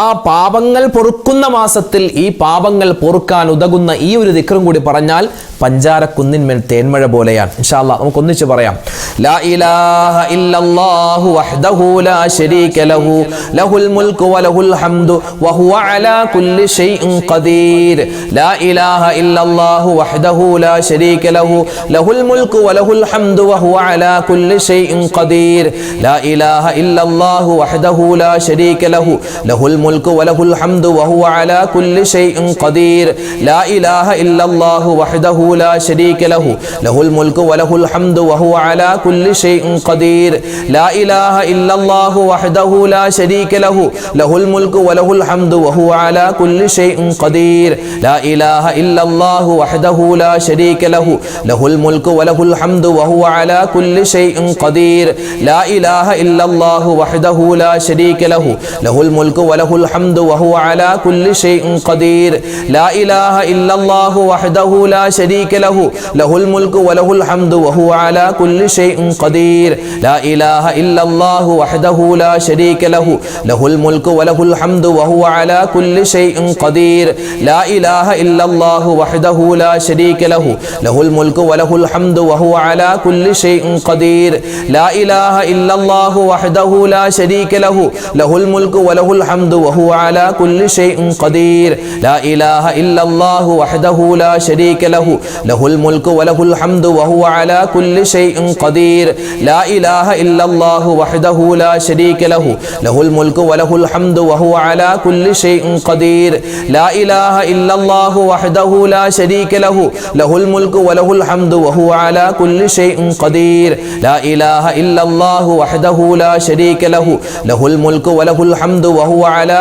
ആ പാപങ്ങൾ പൊറുക്കുന്ന മാസത്തിൽ ഈ പാപങ്ങൾ പൊറുക്കാൻ ഉതകുന്ന ഈ ഒരു ദിക്റും കൂടി പറഞ്ഞാൽ പഞ്ചാരക്കുന്നിന്മേൽ തേന്മഴ പോലെയാണ്. ഇൻഷാ അല്ലാഹ് നമുക്ക് ഒന്നിച്ച് പറയാം. ലാ ഇലാഹ ഇല്ലല്ലാഹു വഹ്ദഹു ലാ ശരീക ലഹു ലഹുൽ മുൽക്കു വലഹുൽ ഹംദു വഹുവ അലാ കുല്ലി ഷൈഇൻ ഖദീർ. ലാ ഇലാഹ ഇല്ലല്ലാഹു വഹ്ദഹു ലാ ശരീക ലഹു ലഹുൽ മുൽക്കു വലഹുൽ ഹംദു വഹുവ അലാ കുല്ലി ഷൈഇൻ ഖദീർ. ലാ ഇലാഹ ഇല്ലല്ലാഹു വഹ്ദഹു ലാ ശരീക ലഹു ലഹുൽ മുൽക്കു വലഹുൽ ഹംദു വഹുവ അലാ കുല്ലി ഷൈഇൻ ഖദീർ. ലാ ഇലാഹ ഇല്ലല്ലാഹു വഹ്ദഹു لا شريك له له الملك وله الحمد وهو على كل شيء قدير. لا إله إلا الله وحده لا شريك له له الملك وله الحمد وهو على كل شيء قدير. لا إله إلا الله وحده لا شريك له له الملك وله الحمد وهو على كل شيء قدير. لا إله إلا الله وحده لا شريك له له الملك وله الحمد وهو على كل شيء قدير. لا إله إلا الله وحده لا شريك له له الملك وله الحمد وهو على كل شيء قدير. لا إله إلا الله وحده لا شريك له له الملك وله الحمد وهو على كل شيء قدير. لا إله إلا الله وحده لا شريك له له الملك وله الحمد وهو على كل شيء قدير. لا إله إلا الله وحده لا شريك له له الملك وله الحمد وهو على كل شيء قدير. لا إله إلا الله وحده لا شريك له له الملك وله الحمد وهو على كل شيء قدير. لا إله إلا الله وحده لا شريك له له الملك وله الحمد وهو على كل شيء قدير. لا إله إلا الله وحده لا شريك له له الملك وله الحمد وهو على كل شيء قدير. لا إله إلا الله وحده لا شريك له له الملك وله الحمد وهو على كل شيء قدير. لا إله إلا الله وحده لا شريك له له الملك وله الحمد وهو على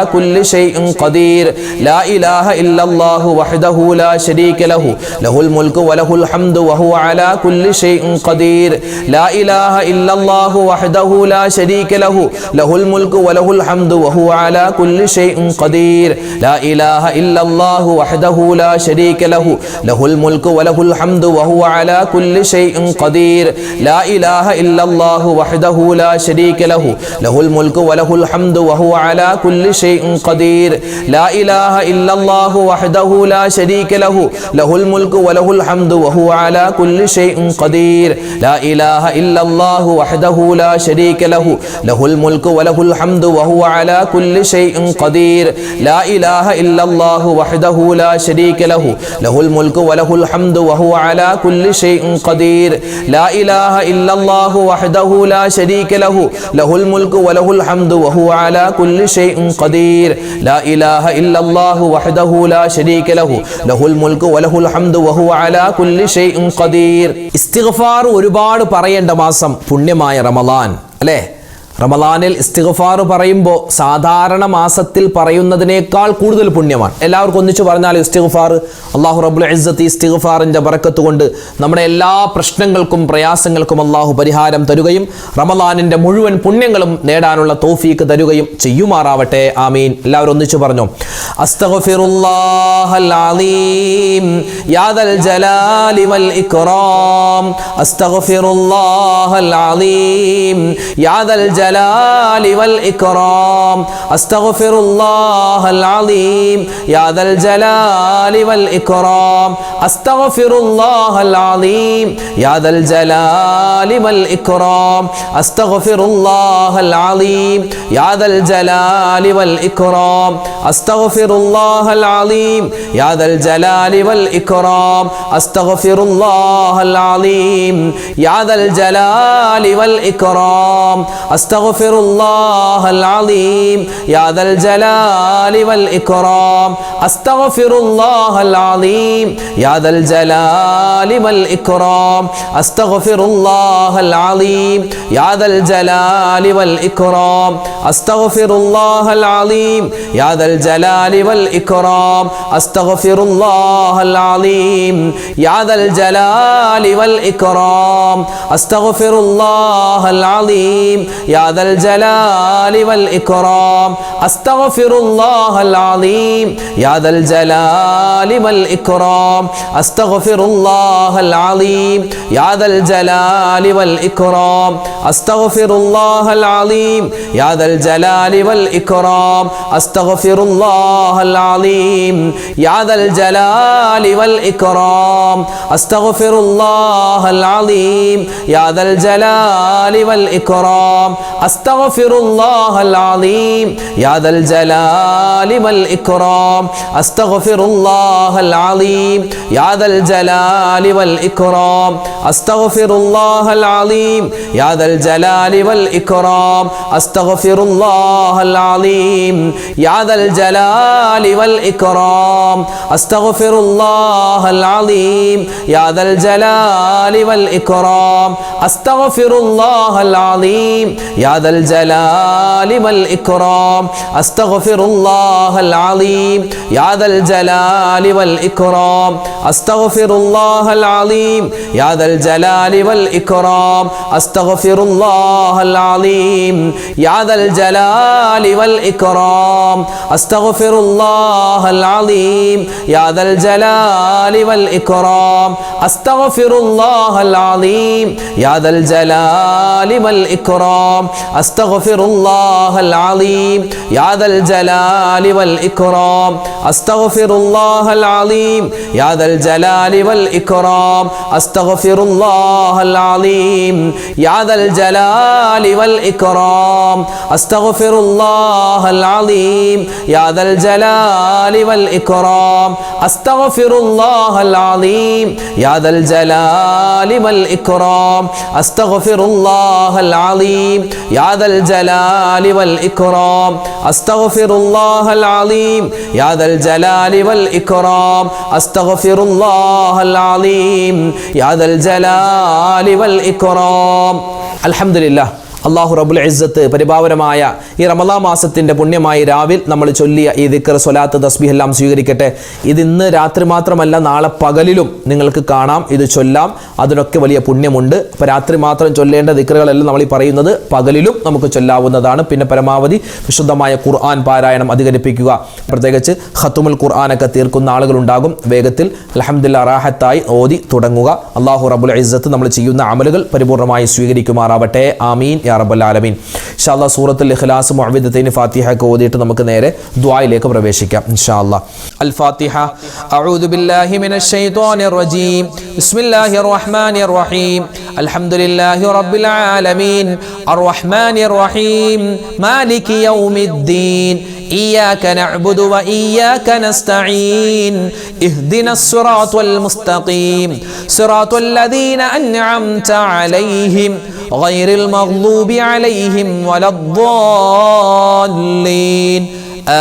كل شيء قدير. لا إله إلا الله وحده لا شريك له له الملك وله الحمد وهو على كل شيء قدير. لا إله إلا الله وحده لا شريك له له الملك وله الحمد وهو على كل شيء قدير. لا إله إلا الله وحده لا شريك له له الملك وله الحمد وهو على كل شيء قدير. لا إله إلا الله وحده لا شريك له له الملك وله الحمد وهو على كل شيء قدير. لا إله إلا الله وحده لا شريك له له الملك وله الحمد وهو على كل شيء قدير. لا إله إلا الله وحده لا شريك له له الملك وله الحمد وهو على كل شيء قدير. لا إله إلا الله وحده لا شريك له له الملك وله الحمد وهو على كل شيء قدير. لا إله إلا الله وحده لا شريك له له الملك وله الحمد وهو على كل شيء قدير. ഇസ്തിഗ്ഫാർ ഒരുപാട് പറയേണ്ട മാസം പുണ്യമായ റമളാൻ അല്ലേ? റമദാനിൽ ഇസ്തിഗ്ഫാർ പറയുമ്പോൾ സാധാരണ മാസത്തിൽ പറയുന്നതിനേക്കാൾ കൂടുതൽ പുണ്യമാണ്. എല്ലാവർക്കും ഒന്നിച്ചു പറഞ്ഞാൽ ഇസ്തിഗ്ഫാർ. അല്ലാഹു റബ്ബുൽ ഇസ്സത്ത് ഇസ്തിഗ്ഫാറിന്റെ ബറക്കത്ത് കൊണ്ട് നമ്മുടെ എല്ലാ പ്രശ്നങ്ങൾക്കും പ്രയാസങ്ങൾക്കും അല്ലാഹു പരിഹാരം തരുകയും റമദാനിന്റെ മുഴുവൻ പുണ്യങ്ങളും നേടാനുള്ള തൗഫീക്ക് തരുകയും ചെയ്യുമാറാവട്ടെ. ആമീൻ. എല്ലാവരും ഒന്നിച്ചു പറഞ്ഞു. അസ്തഗ്ഫിറുല്ലാഹൽ അലീം യാ ദൽ ജലാലി വൽ ഇക്റാം. അസ്തഗ്ഫിറുല്ലാഹൽ അലീം യാ ദൽ ജലാലി വൽ ഇക്റാം. അസ്തഗ്ഫിറുല്ലാഹൽ അലീം യാ ദൽ ജലാലി വൽ ഇക്റാം. അസ്തഗ്ഫിറുല്ലാഹൽ അലീം യാ ദൽ ജലാലി വൽ ഇക്റാം. അസ്തഗ്ഫിറുല്ലാഹൽ അലീം യാ ദൽ ജലാലി വൽ ഇക്റാം. അസ്തഗ്ഫിറുല്ലാഹൽ അലീം യാ ദൽ ജലാലി വൽ ഇക്റാം. അസ്തഗ്ഫിറുല്ലാഹൽ അലീം യാ ദൽ ജലാലി വൽ ഇക്റാം. അസ്തഗ്ഫിറുല്ലാഹൽ അലീം യാ ദൽ ജലാലി വൽ ഇക്റാം. അസ്തഗ്ഫിറുല്ലാഹൽ അലീം യാ ദൽ ജലാലി വൽ ഇക്റാം. അസ്തഗ്ഫിറുല്ലാഹൽ അലീം യാ ദൽ ജലാലി വൽ ഇക്റാം. അസ്തഗ്ഫിറുല്ലാഹൽ അലീം യാ ദൽ ജലാലി വൽ ഇക്റാം. അസ്തഗ്ഫിറുല്ലാഹൽ അലീം യാ ദൽ ജലാലി വൽ ഇക്റാം. അസ്തഗ്ഫിറുല്ലാഹൽ അലീം യാ ദൽ ജലാലി വൽ ഇക്റാം. അസ്തഗ്ഫിറുല്ലാഹൽ അലീം യാ ദൽ ജലാലി വൽ ഇക്റാം. അസ്തഗ്ഫിറുല്ലാഹൽ അലീം യാ ദൽ ജലാലി വൽ ഇക്റാം. അസ്തഗ്ഫിറുല്ലാഹൽ അലീം യാ ദൽ ജലാലി വൽ ഇക്റാം. അസ്തഗ്ഫിറുല്ലാഹൽ അലീം യാ ദൽ ജലാലി വൽ ഇക്റാം. അസ്തഗ്ഫിറുല്ലാഹൽ അലീം യാ ദൽ ജലാലി വൽ ഇക്റാം. അസ്തഗ്ഫിറുല്ലാഹൽ അലീം യാ ദൽ ജലാലി വൽ ഇക്റാം. അസ്തഗ്ഫിറുല്ലാഹൽ അലീം യാ ദൽ ജലാലി വൽ ഇക്റാം. അസ്തഗ്ഫിറുല്ലാഹൽ അലീം യാ ദൽ ജലാലി വൽ ഇക്റാം. അസ്തഗ്ഫിറുല്ലാഹൽ അലീം യാ ദൽ ജലാലി വൽ ഇക്റാം. അസ്തഗ്ഫിറുല്ലാഹൽ അലീം യാ ദൽ ജലാലി വൽ ഇക്റാം. അസ്തഗ്ഫിറുല്ലാഹൽ അലീം യാ ദൽ ജലാലി വൽ ഇക്റാം. അസ്തഗ്ഫിറുല്ലാഹൽ അലീം യാ ദൽ ജലാലി വൽ ഇക്റാം. അസ്തഗ്ഫിറുല്ലാഹൽ അലീം യാ ദൽ ജലാലി വൽ ഇക്റാം. അസ്തഗ്ഫിറുല്ലാഹൽ അലീം യാ ദൽ ജലാലി വൽ ഇക്റാം. അസ്തഗ്ഫിറുല്ലാഹൽ അലീം യാ ദൽ ജലാലി വൽ ഇക്റാം. അസ്തഗ്ഫിറുല്ലാഹൽ അലീം യാ ദൽ ജലാലി വൽ ഇക്റാം. അസ്തഗ്ഫിറുല്ലാഹൽ അലീം യാ ദൽ ജലാലി വൽ ഇക്റാം. അസ്തഗ്ഫിറുല്ലാഹൽ അലീം യാ ദൽ ജലാലി വൽ ഇക്റാം. അസ്തഗ്ഫിറുല്ലാഹൽ അലീം യാ ദൽ ജലാലി വൽ ഇക്റാം. അസ്തഗ്ഫിറുല്ലാഹൽ അലീം യാ ദൽ ജലാലി വൽ ഇക്റാം. അസ്തഗ്ഫിറുല്ലാഹൽ അലീം യാ ദൽ ജലാലി വൽ ഇക്റാം. അസ്തഗ്ഫിറുല്ലാഹൽ അലീം യാ ദൽ ജലാലി വൽ ഇക്റാം. അസ്തഗ്ഫിറുല്ലാഹൽ അലീം യാ ദൽ ജലാലി വൽ ഇക്റാം. അസ്തഗ്ഫിറുല്ലാഹൽ അലീം യാ ദൽ ജലാലി വൽ ഇക്റാം. അൽഹംദുലില്ലാഹ്. അല്ലാഹു റബ്ബുൽ ഇസ്സത്ത് പരിപാവനമായ ഈ റമളാൻ മാസത്തിന്റെ പുണ്യമായ രാവിൽ നമ്മൾ ചൊല്ലിയ ഈ ദിക്ർ, സ്വലാത്ത്, തസ്ബീഹ് എല്ലാം സ്വീകരിക്കട്ടെ. ഇത് ഇന്ന് രാത്രി മാത്രമല്ല, നാളെ പകലിലും നിങ്ങൾക്ക് കാണാം, ഇത് ചൊല്ലാം. അതിനൊക്കെ വലിയ പുണ്യമുണ്ട്. അപ്പോൾ രാത്രി മാത്രം ചൊല്ലേണ്ട ദിക്റുകളെല്ലാം നമ്മൾ ഈ പറയുന്നത് പകലിലും നമുക്ക് ചൊല്ലാവുന്നതാണ്. പിന്നെ പരമാവധി വിശുദ്ധമായ ഖുർആൻ പാരായണം അധികരിപ്പിക്കുക. പ്രത്യേകിച്ച് ഖത്തുമുൽ ഖുർആനൊക്കെ തീർക്കുന്ന ആളുകളുണ്ടാകും. വേഗത്തിൽ അൽഹംദുലില്ലാഹ് റാഹത്തായി ഓതി തുടങ്ങുക. അല്ലാഹു റബ്ബുൽ ഇസ്സത്ത് നമ്മൾ ചെയ്യുന്ന അമലുകൾ പരിപൂർണമായി സ്വീകരിക്കുമാറാവട്ടെ. ആമീൻ യാ റബ്ബൽ ആലമീൻ. ഇൻഷാ അല്ലാഹ് സൂറത്തുൽ ഇഖ്ലാസ്, മുഅവ്വിദത്തൈൻ, ഫാത്തിഹ ഒക്കെ ഓതിയിട്ട് നമുക്ക് നേരെ ദുആയിലേക്ക് പ്രവേശിക്കാം ഇൻഷാ അല്ലാഹ്. അൽ ഫാത്തിഹ. അഊദു ബില്ലാഹി മിനശ് ശൈത്വാനിർ റജീം. ബിസ്മില്ലാഹിർ റഹ്മാനിർ റഹീം. അൽഹംദുലില്ലാഹി റബ്ബിൽ ആലമീൻ അർറഹ്മാനിർ റഹീം മാലികി യൗമിദ്ദീൻ. إياك نعبد وإياك نستعين اهدنا الصراط المستقيم صراط الذين أنعمت عليهم غير المغضوب عليهم ولا الضالين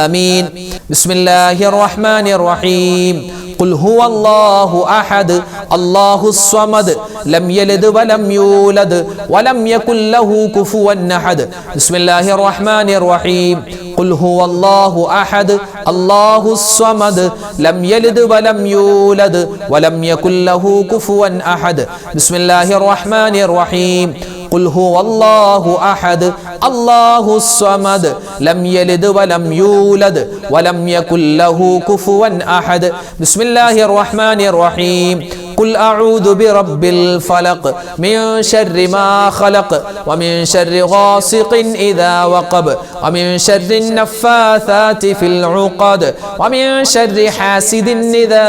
آمين. بسم الله الرحمن الرحيم. ഖുൽ ഹുവല്ലാഹു അഹദ് അല്ലാഹുസ് സ്വമദ് ലം യലിദ് വലം യൂലദ് വലം യകുൽ ലഹു കുഫുവൻ അഹദ്. ബിസ്മില്ലാഹിർ റഹ്മാനിർ റഹീം. ഖുൽ ഹുവല്ലാഹു അഹദ് അല്ലാഹുസ് സ്വമദ് ലം യലിദ് വലം യൂലദ് വലം യകുൽ ലഹു കുഫുവൻ അഹദ്. ബിസ്മില്ലാഹിർ റഹ്മാനിർ റഹീം. ഖുൽ ഹുവല്ലാഹു അഹദ് അല്ലാഹുസ് സ്വമദ് ലം യലിദ് വലം യൂലദ് വലം യകുൽ ലഹു കുഫുവൻ അഹദ്. ബിസ്മില്ലാഹിർ റഹ്മാനിർ റഹീം. ഖുൽ അഊദു ബിറബ്ബിൽ ഫലഖ് മിൻ ശർരി മാ ഖലഖ് വമിൻ ശർരി ഗാസിഖിൻ ഇദാ വഖബ് വമിൻ ശർരി നഫ്ഫാഥാതി ഫിൽ ഉഖദ് വമിൻ ശർരി ഹാസിദിൻ ഇദാ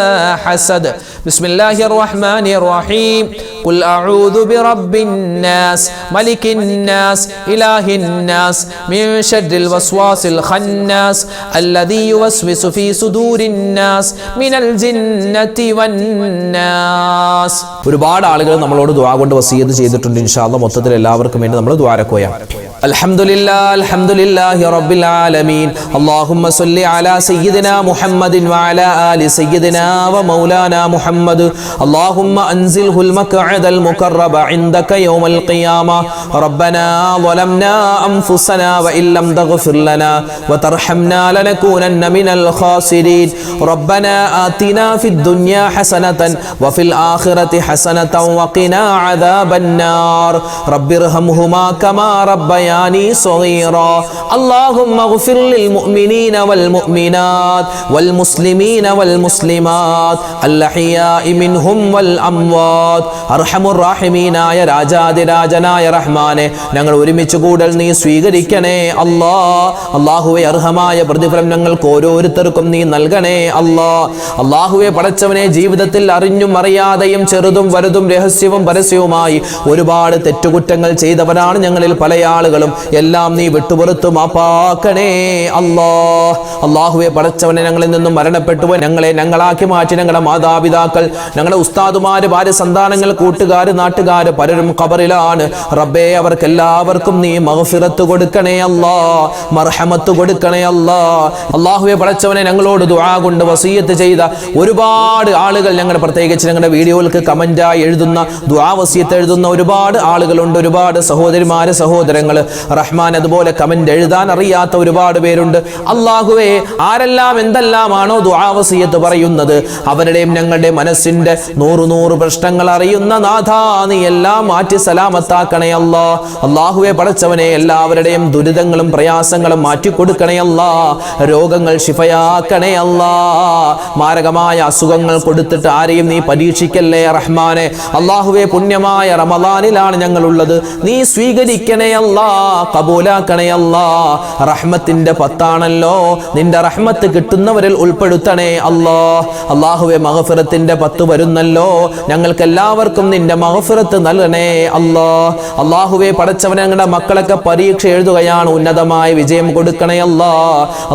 ഹസദ്. ബിസ്മില്ലാഹിർ റഹ്മാനിർ റഹീം. ഖുൽ അഊദു ബിറബ്ബിൻ നാസ് മലിക്കിൻ നാസ് ഇലാഹിൻ നാസ് മിൻ ശർരിൽ വസ്വാസിൽ ഖന്നാസ് അല്ലദീ യുവസ്വിസു ഫീ സുദൂരിൻ നാസ് മിനൽ ജിന്നതി വന്നാസ്. ഒരുപാട് ആളുകൾ നമ്മളോട് ദുആ കൊണ്ട് വസിയത്ത് ചെയ്തിട്ടുണ്ട്. ഇൻഷാ അല്ലാഹ് മൊത്തത്തിൽ എല്ലാവർക്കും വേണ്ടി നമ്മൾ ദുആരക്കുകയാണ്. അൽഹംദുലില്ലാഹി റബ്ബിൽ ആലമീൻ. അല്ലാഹുമ്മ സ്വല്ലി അലാ സയ്യിദിനാ മുഹമ്മദിൻ വഅലാ ആലി സയ്യിദിനാ വമൗലാനാ മുഹമ്മദ്. അല്ലാഹുമ്മ അൻസിൽഹുൽ മഖഅദൽ മുഖറബ ഇൻദക യൗമൽ ഖിയാമ. റബ്ബനാ ളലംനാ അൻഫുസനാ വഇല്ലം തഗ്ഫിർ ലനാ വതർഹംനാ ലനകൂനന്ന മിനൽ ഖാസിരീൻ. റബ്ബനാ ആതിനാ ഫിദ് ദുനിയാ ഹസനതൻ വഫിൽ ആഖിറതി ഹസനതൻ വഖിനാ അദാബന്നാർ. റബ്ബിർഹംഹുമാ കമാ റബ്ബയാനി صغيرا. اللهم اغفر للمؤمنين والمؤمنات والمسلمين والمسلمات الأحياء منهم والأموات. അർഹമുർ റഹീമീനായ രാജാതിരാജനായ റഹ്മാനെ, ഞങ്ങൾ ഒരുമിച്ച് കൂടൽ നീ സ്വീകരിക്കണേ അല്ലാ. അല്ലാഹുവേ, അർഹമായ പ്രതിഫലം ഞങ്ങൾക്ക് ഓരോരുത്തർക്കും നീ നൽകണേ അല്ലാ. അല്ലാഹുവേ, പടച്ചവനെ, ജീവിതത്തിൽ അറിഞ്ഞും അറിയാതെയും ചെറുതും വലുതും രഹസ്യവും പരസ്യവുമായി ഒരുപാട് തെറ്റുകുറ്റങ്ങൾ ചെയ്തവരാണ് ഞങ്ങളിൽ പല ആളുകളും. എല്ലാം നീ വിട്ടുപുറത്തു മാപ്പാക്കണേ അല്ലാ. അല്ലാഹുവേ, പടച്ചവനെ, ഞങ്ങളിൽ നിന്നും മരണപ്പെട്ടു ഞങ്ങളെ ഞങ്ങളാക്കി മാറ്റി ഞങ്ങളുടെ മാതാപിതാക്കൾ, ഞങ്ങളുടെ ഉസ്താദുമാര്, ഭാര്യ, സന്താനങ്ങൾ, കൂട്ടുകാര്, നാട്ടുകാര് പലരും ഖബറിലാണ്. റബ്ബേ, അവർക്കെല്ലാവർക്കും നീ മഗ്ഫിറത്ത് കൊടുക്കണേ അല്ലാ, മർഹമത്ത് കൊടുക്കണേ അല്ലാ. അല്ലാഹുവേ, പടച്ചവനെ, ഞങ്ങളോട് ദുആ കൊണ്ട് വസിയത്ത് ചെയ്ത ഒരുപാട് ആളുകൾ, ഞങ്ങളുടെ പ്രത്യേകിച്ച് ഞങ്ങളുടെ വീഡിയോകൾക്ക് കമന്റായി എഴുതുന്ന, ദുആ വസിയത്ത് എഴുതുന്ന ഒരുപാട് ആളുകളുണ്ട്. ഒരുപാട് സഹോദരിമാര്, സഹോദരങ്ങൾ റഹ്മാൻ, അതുപോലെ കമന്റ് എഴുതാൻ അറിയാത്ത ഒരുപാട് പേരുണ്ട്. അല്ലാഹുവേ, ആരെല്ലാം എന്തെല്ലാമാണോ ദുആ വസിയത്ത് പറയുന്നത്, അവരുടെയും ഞങ്ങളുടെ മനസ്സിന്റെ നൂറ് പ്രശ്നങ്ങൾ അറിയുന്ന നാഥാ, നീ എല്ലാം മാറ്റി സലാമത്താക്കണേ അല്ലാ. അല്ലാഹുവേ, പടച്ചവനെ, എല്ലാവരുടെയും ദുരിതങ്ങളും പ്രയാസങ്ങളും മാറ്റിക്കൊടുക്കണേ അല്ലാ. രോഗങ്ങൾ ശിഫയാക്കണേ അല്ലാ. മാരകമായ അസുഖങ്ങൾ കൊടുത്തിട്ട് ആരെയും നീ പരീക്ഷിക്കല്ലേ റഹ്മാനെ. അല്ലാഹുവേ, പുണ്യമായ റമളാനിലാണ് ഞങ്ങളുള്ളത്, നീ സ്വീകരിക്കണേ അല്ലാ, കബൂലാക്കണേ അല്ലാ. റഹ്മത്തിന്റെ പത്താണല്ലോ, നിന്റെ റഹ്മത്ത് കിട്ടുന്നവരിൽ ഉൾപ്പെടുത്തണേ അല്ലാ. അല്ലാഹുവേ, മഗ്ഫിറത്തിന്റെ 10 വരുന്നല്ലോ, ഞങ്ങൾക്ക് എല്ലാവർക്കും നിന്റെ മഗ്ഫിറത്ത് നൽകണേ അല്ലാ. അല്ലാഹുവേ, പടച്ചവനെ, ഞങ്ങളുടെ മക്കളൊക്കെ പരീക്ഷ എഴുതുകയാണ്, ഉന്നതമായ വിജയം കൊടുക്കണേ അല്ലാ.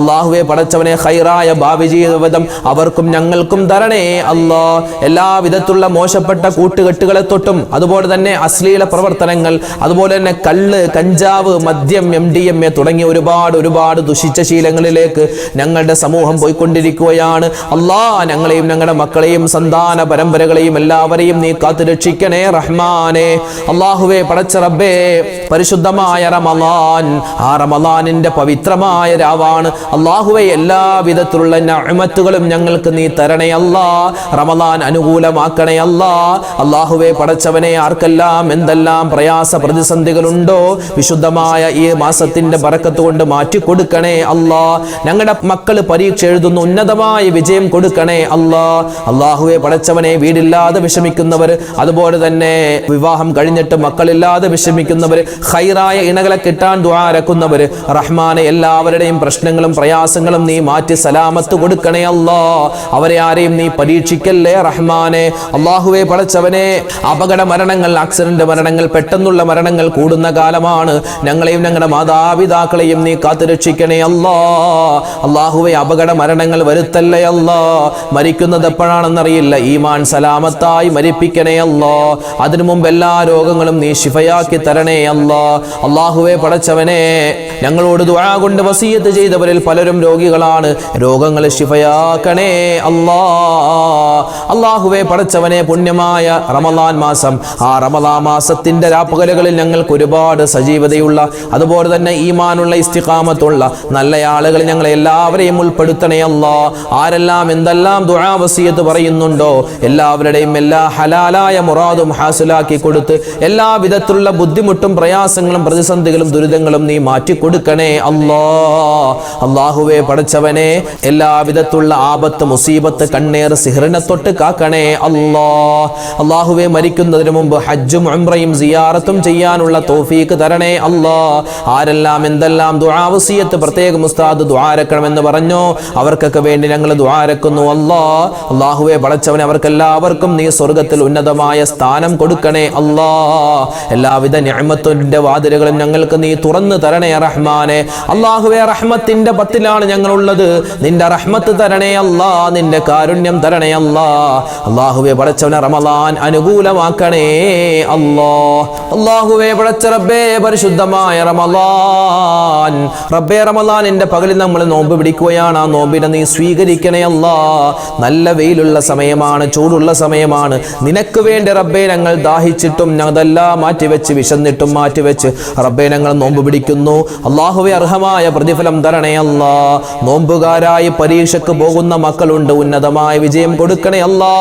അല്ലാഹുവേ, പടച്ചവനെ, ഖൈറായ ഭാവി ജീവിതം അവർക്കും ഞങ്ങൾക്കും തരണേ അല്ലാ. എല്ലാവിധത്തിലുള്ള മോശപ്പെട്ട കൂട്ടുകെട്ടുകളെ തൊട്ടും, അതുപോലെ തന്നെ അശ്ലീല പ്രവർത്തനങ്ങൾ, അതുപോലെ തന്നെ കള്ള്, കഞ്ചാവ്, മദ്യം, MDMA തുടങ്ങിയ ഒരുപാട് ദുഷിച്ച ശീലങ്ങളിലേക്ക് ഞങ്ങളുടെ സമൂഹം പോയിക്കൊണ്ടിരിക്കുകയാണ്. അല്ലാ, ഞങ്ങളെയും ഞങ്ങളുടെ മക്കളെയും സന്താന പരമ്പരകളെയും എല്ലാവരെയും നീ കാത്തുരക്ഷിക്കണേ റഹ്മാനെ. അല്ലാഹുവേ, പടച്ച റബ്ബേ, പരിശുദ്ധമായ റമളാൻ, ആ റമളാനിന്റെ പവിത്രമായ രാവാണ്. അല്ലാഹുവേ, എല്ലാവിധത്തിലുള്ള നിഅമത്തുകളും ഞങ്ങൾക്ക് നീ തരണേ അല്ലാ. റമളാൻ അനുകൂലമാക്കണേ അല്ലാ. അല്ലാഹുവേ, പടച്ചവനെ, ആർക്കെല്ലാം എന്തെല്ലാം പ്രയാസ പ്രതിസന്ധികളുണ്ടോ, വിശുദ്ധമായ ഈ മാസത്തിന്റെ ബറക്കത്ത് കൊണ്ട് മാറ്റിക്കൊടുക്കണേ അല്ലാ. ഞങ്ങളുടെ മക്കള് പരീക്ഷ എഴുതുന്ന ഉന്നതമായ വിജയം കൊടുക്കണേ അല്ലാ. അല്ലാഹുവേ, പടച്ചവനെ, വീടില്ലാതെ വിഷമിക്കുന്നവർ, അതുപോലെ തന്നെ വിവാഹം കഴിഞ്ഞിട്ട് മക്കളില്ലാതെ വിഷമിക്കുന്നവർ, ഖൈറായ ഇണകളെ കിട്ടാൻ ദുആ രക്കുന്നവർ, റഹ്മാനെ, എല്ലാവരുടെയും പ്രശ്നങ്ങളും പ്രയാസങ്ങളും നീ മാറ്റി സലാമത്ത് കൊടുക്കണേ അല്ലാ. അവരെ ആരെയും നീ പരീക്ഷിക്കല്ലേ റഹ്മാനെ. അല്ലാഹുവേ, പടച്ചവനെ, അപകട മരണങ്ങൾ, ആക്സിഡന്റ് മരണങ്ങൾ, പെട്ടെന്നുള്ള മരണങ്ങൾ കൂടുന്ന കാലമാണ്. ഞങ്ങളെയും ഞങ്ങളുടെ മാതാപിതാക്കളെയും നീ കാത്തുരക്ഷിക്കണേ അല്ലാ. അല്ലാഹുവേ, അപകട മരണങ്ങൾ വരുത്തല്ലേ അല്ലാ. മരിക്കുന്നത് എപ്പോഴാണെന്നറിയില്ല, ഈമാൻ സലാമത്തായി മരിപ്പിക്കണേ അല്ലാ. അതിനു മുമ്പ് എല്ലാ രോഗങ്ങളും നീ ശിഫയാക്കി തരണേ അല്ലാ. അല്ലാ. അല്ലാഹുവേ പടച്ചവനെ, ഞങ്ങളോട് ദുആ കൊണ്ട് വസിയത്ത് ചെയ്തവരിൽ പലരും രോഗികളാണ്. രോഗങ്ങളെ ശിഫയാക്കണേ അല്ലാ. അല്ലാഹുവേ പടച്ചവനെ, പുണ്യമായ റമളാൻ മാസം, ആ റമളാൻ മാസത്തിന്റെ രാപ്പകലുകളിൽ ഞങ്ങൾക്ക് ഒരുപാട് സജീവതയുള്ള, അതുപോലെ തന്നെ ഈമാനുള്ള, ഇസ്തിഖാമത്തുള്ള നല്ല ആളുകൾ ഞങ്ങളെ എല്ലാവരെയും ഉൾപ്പെടുത്തണേ അല്ലാ. ആരെല്ലാം എന്തെല്ലാം ദുആ വസിയത്ത് പറയുന്നുണ്ടോ എല്ലാവരുടെയും എല്ലാ ഹലാലായ മുറാദും ഹാസിലാക്കി കൊടുത്ത് എല്ലാ വിധത്തിലുള്ള ബുദ്ധിമുട്ടും പ്രയാസങ്ങളും പ്രതിസന്ധികളും ദുരിതങ്ങളും നീ മാറ്റിക്കൊടുക്കണേ അല്ലാ. അല്ലാഹുവേ പടച്ചവനെ, എല്ലാ വിധത്തിലുള്ള ആപത്ത്, മുസീബത്ത്, കണ്ണേർ, സിഹ്റിനെ തൊട്ട് കാക്കണേ അല്ലാ. അല്ലാഹുവേ, മരിക്കുന്നതിന് മുമ്പ് ഹജ്ജും ഉംറയും സിയാറത്തും ചെയ്യാനുള്ള തൗഫീഖ് തരണേ അല്ലാ. ആരെല്ലാം എന്തെല്ലാം ദുആ വസിയത്ത് പ്രത്യേകം ഉസ്താദ് ദുആരക്കണമെന്ന് പറഞ്ഞോ അവർക്കൊക്കെ വേണ്ടി ഞങ്ങൾ ദുആരക്കുന്നു അല്ലാ. അല്ലാഹുവേ പടച്ചവനെ, അവർക്കെല്ലാവർക്കും നീ സ്വർഗ്ഗത്തിൽ ഉന്നതമായ സ്ഥാനം കൊടുക്കണേ അല്ലാ. എല്ലാവിധ നിഅമത്തിന്റെ വാതിലുകളും ഞങ്ങൾക്ക് നീ തുറന്നു തരണേ റഹ്മാനെ. അല്ലാഹുവേ, റഹ്മത്തിന്റെ പത്തിലാണ് ഞങ്ങളുള്ളത്. നിന്റെ റഹ്മത്ത് തരണേ അല്ലാ, നിന്റെ കാരുണ്യം തരണേ അല്ലാ. അല്ലാഹുവേ പടച്ചവനെ, റമളാൻ അനുകൂലമാക്കണേ അല്ലാ. അല്ലാഹുവേ പടച്ച റബ്ബേ, പരിശുദ്ധമായ റമളാൻ റബ്ബേ, റമളാനിന്റെ പകലിൽ നമ്മൾ നോമ്പ് പിടിക്കുകയാണ്. ആ നോമ്പിനെ നീ സ്വീകരിക്കണേ അല്ലാ. നല്ല വെയിലുള്ള സമയമാണ്, ചൂടുള്ള സമയമാണ്. നിനക്ക് വേണ്ടി റബ്ബേ ഞങ്ങൾ ദാഹിച്ചിട്ടും അതെല്ലാം മാറ്റിവെച്ച്, വിശന്നിട്ടും മാറ്റിവെച്ച് റബ്ബേ ഞങ്ങൾ നോമ്പ് പിടിക്കുന്നു. അല്ലാഹുവേ, അർഹമായ പ്രതിഫലം തരണേ അല്ലാ. നോമ്പുകാരായി പരീക്ഷയ്ക്ക് പോകുന്ന മക്കളുണ്ട്, ഉന്നതമായ വിജയം കൊടുക്കണേ അല്ലാ.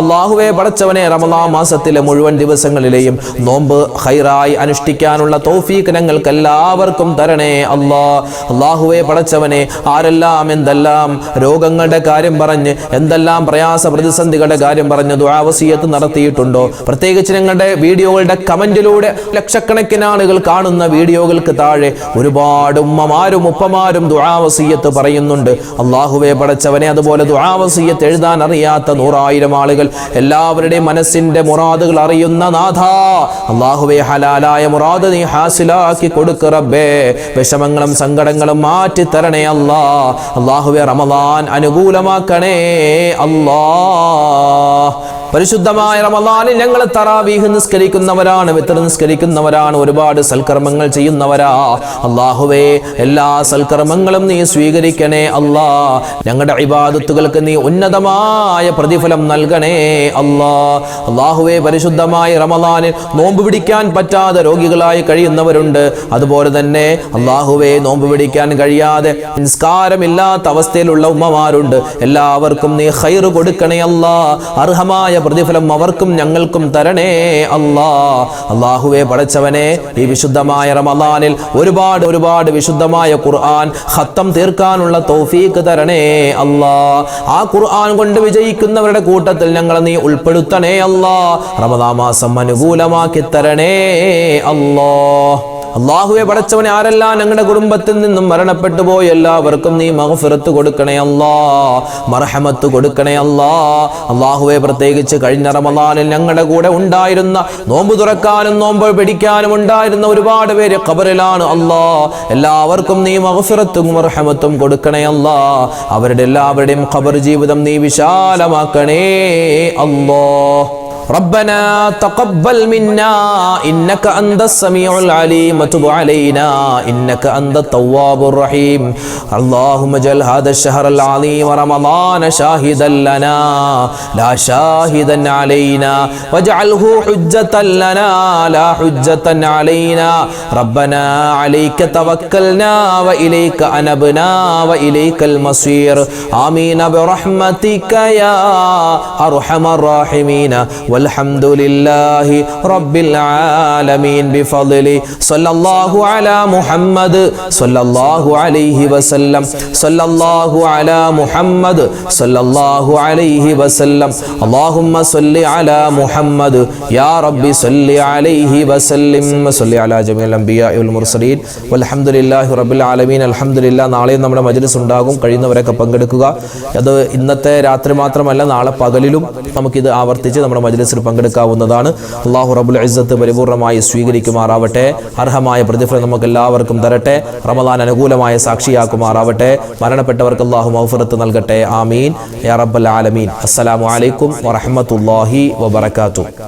അല്ലാഹുവേ പടച്ചവനെ, റമളാൻ മാസത്തിലെ മുഴുവൻ ദിവസങ്ങളിലെയും നോമ്പ് ഖൈറായി അനുഷ്ഠിക്കാനുള്ള തൗഫീഖ് ഞങ്ങൾക്ക് എല്ലാവർക്കും തരണേ അല്ലാ. അല്ലാഹുവേ പടച്ചവനെ, ആരെല്ലാം എന്തെല്ലാം രോഗങ്ങളുടെ കാര്യം പറഞ്ഞ്, എന്തെല്ലാം പ്രയാസ പ്രതിസന്ധികളുടെ കാര്യം പറഞ്ഞ് ദുആ വസിയത്ത് നടത്തിയിട്ടുണ്ടോ, പ്രത്യേകിച്ച് ഞങ്ങളുടെ വീഡിയോകളുടെ കമന്റിലൂടെ ലക്ഷക്കണക്കിന് ആളുകൾ കാണുന്ന വീഡിയോകൾക്ക് താഴെ ഒരുപാട് ഉമ്മമാരും ഉപ്പമാരും ദുആ വസിയത്ത് പറയുന്നുണ്ട്. അല്ലാഹുവേ പടച്ചവനെ, അതുപോലെ ദുആ വസിയത്ത് എഴുതാൻ അറിയാത്ത 100,000 ആളുകൾ, എല്ലാവരുടെയും മനസ്സിന്റെ മുറാദുകൾ അറിയുന്ന നാഥാ, അല്ലാഹുവേ ഹലാലായ മുറാദ് നീ ഹാസിലാക്കി കൊടുക്ക് റബ്ബേ. വിഷമങ്ങളും സങ്കടങ്ങളും മാറ്റി തരണേ അല്ലാ. അല്ലാഹുവേ, റമളാൻ അനുകൂലമാക്കണേ അല്ലാ. പരിശുദ്ധമായ റമളാനിൽ ഞങ്ങൾ തറാവീഹ് നിസ്കരിക്കുന്നവരാണ്, വിത്ർ നിസ്കരിക്കുന്നവരാണ്, ഒരുപാട് സൽക്കർമ്മങ്ങൾ ചെയ്യുന്നവരാ. അല്ലാഹുവേ, എല്ലാ സൽക്കർമ്മങ്ങളും നീ സ്വീകരിക്കണേ അല്ലാ. ഞങ്ങളുടെ ഇബാദത്തുകൾക്ക് നീ ഉന്നതമായ പ്രതിഫലം നൽകണേ അല്ലാ. അല്ലാഹുവേ, പരിശുദ്ധമായ റമളാനിൽ നോമ്പ് പിടിക്കാൻ പറ്റാതെ രോഗികളായി കഴിയുന്നവരുണ്ട്. അതുപോലെ തന്നെ അല്ലാഹുവേ, നോമ്പ് പിടിക്കാൻ കഴിയാതെ നിസ്കാരമില്ലാത്ത അവസ്ഥയിലുള്ള ഉമ്മമാരുണ്ട്. എല്ലാവർക്കും നീ ഖൈർ കൊടുക്കണേ അല്ലാ. അർഹമായ പ്രതിഫലം അവർക്കും ഞങ്ങൾക്കും തരണേ അല്ലാ. അല്ലാഹുവേ പടച്ചവനെ, ഈ വിശുദ്ധമായ റമളാനിൽ ഒരുപാട് വിശുദ്ധമായ ഖുർആൻ ഖത്തം തീർക്കാനുള്ള തൗഫീഖ് തരണേ അല്ലാ. ആ ഖുർആൻ കൊണ്ട് വിജയിക്കുന്നവരുടെ കൂട്ടത്തിൽ ഞങ്ങളെ നീ ഉൾപ്പെടുത്തണേ അല്ലാ. റമളാൻ മാസം അനുകൂലമാക്കി തരണേ അല്ലാ. അല്ലാഹുവേ പടച്ചവനെ, ആരെല്ലാം ഞങ്ങളുടെ കുടുംബത്തിൽ നിന്നും മരണപ്പെട്ടു പോയി എല്ലാവർക്കും നീ മഗ്ഫിറത്ത് കൊടുക്കണേ അല്ലാ, മർഹമത്ത് കൊടുക്കണേ അല്ലാ. അല്ലാഹുവേ, പ്രത്യേകിച്ച് കഴിഞ്ഞ റമളാനിൽ ഞങ്ങളുടെ കൂടെ ഉണ്ടായിരുന്ന, നോമ്പ് തുറക്കാനും നോമ്പ് പിടിക്കാനും ഉണ്ടായിരുന്ന ഒരുപാട് പേര് ഖബറിലാണ് അല്ലാ. എല്ലാവർക്കും നീ മഗ്ഫിറത്തും മർഹമത്തും കൊടുക്കണേ അല്ലാ. അവരുടെ എല്ലാവരുടെയും ഖബർ ജീവിതം നീ വിശാലമാക്കണേ അല്ലാ. ربنا تقبل منا إنك أنت السميع العليم وتب علينا إنك أنت التواب الرحيم. اللهم اجعل هذا الشهر العظيم رمضان شاهدا لنا لا شاهدا علينا واجعله حجة لنا لا حجة علينا. ربنا عليك توكلنا وإليك أنبنا وإليك المصير. آمين برحمتك يا أرحم الراحمين. والحمد لله رب العالمين بفضله. صلى الله على محمد صلى الله عليه وسلم. صلى الله على محمد صلى الله عليه وسلم. اللهم صل على محمد يا رب صل عليه وسلم. صل على جميع الأنبياء والمرسلين والحمد لله رب العالمين. الحمد لله. നാളെ നമ്മുടെ മജ്‌ലിസ് ഉണ്ടാകും, കഴിയുന്നവരൊക്കെ പങ്കെടുക്കുക. അത് ഇന്നത്തെ രാത്രി മാത്രമല്ല, നാളെ പകലിലും നമുക്കിത് ആവർത്തിച്ച് നമ്മുടെ മജ്‌ലിസിൽ പങ്കെടുക്കാവുന്നതാണ്. അല്ലാഹു റബ്ബുൽ ഇസ്സത്ത് പരിപൂർണമായി സ്വീകരിക്കുമാറാവട്ടെ. അർഹമായ പ്രതിഫലം നമുക്ക് എല്ലാവർക്കും തരട്ടെ. റമളാൻ അനുകൂലമായ സാക്ഷിയാക്കുമാറാവട്ടെ. മരണപ്പെട്ടവർക്ക് അല്ലാഹു മഗ്ഫിറത്ത് നൽകട്ടെ. ആമീൻ യാ റബ്ബൽ ആലമീൻ. അസ്സലാമു അലൈക്കും വറഹ്മത്തുള്ളാഹി വബറകാതുഹു.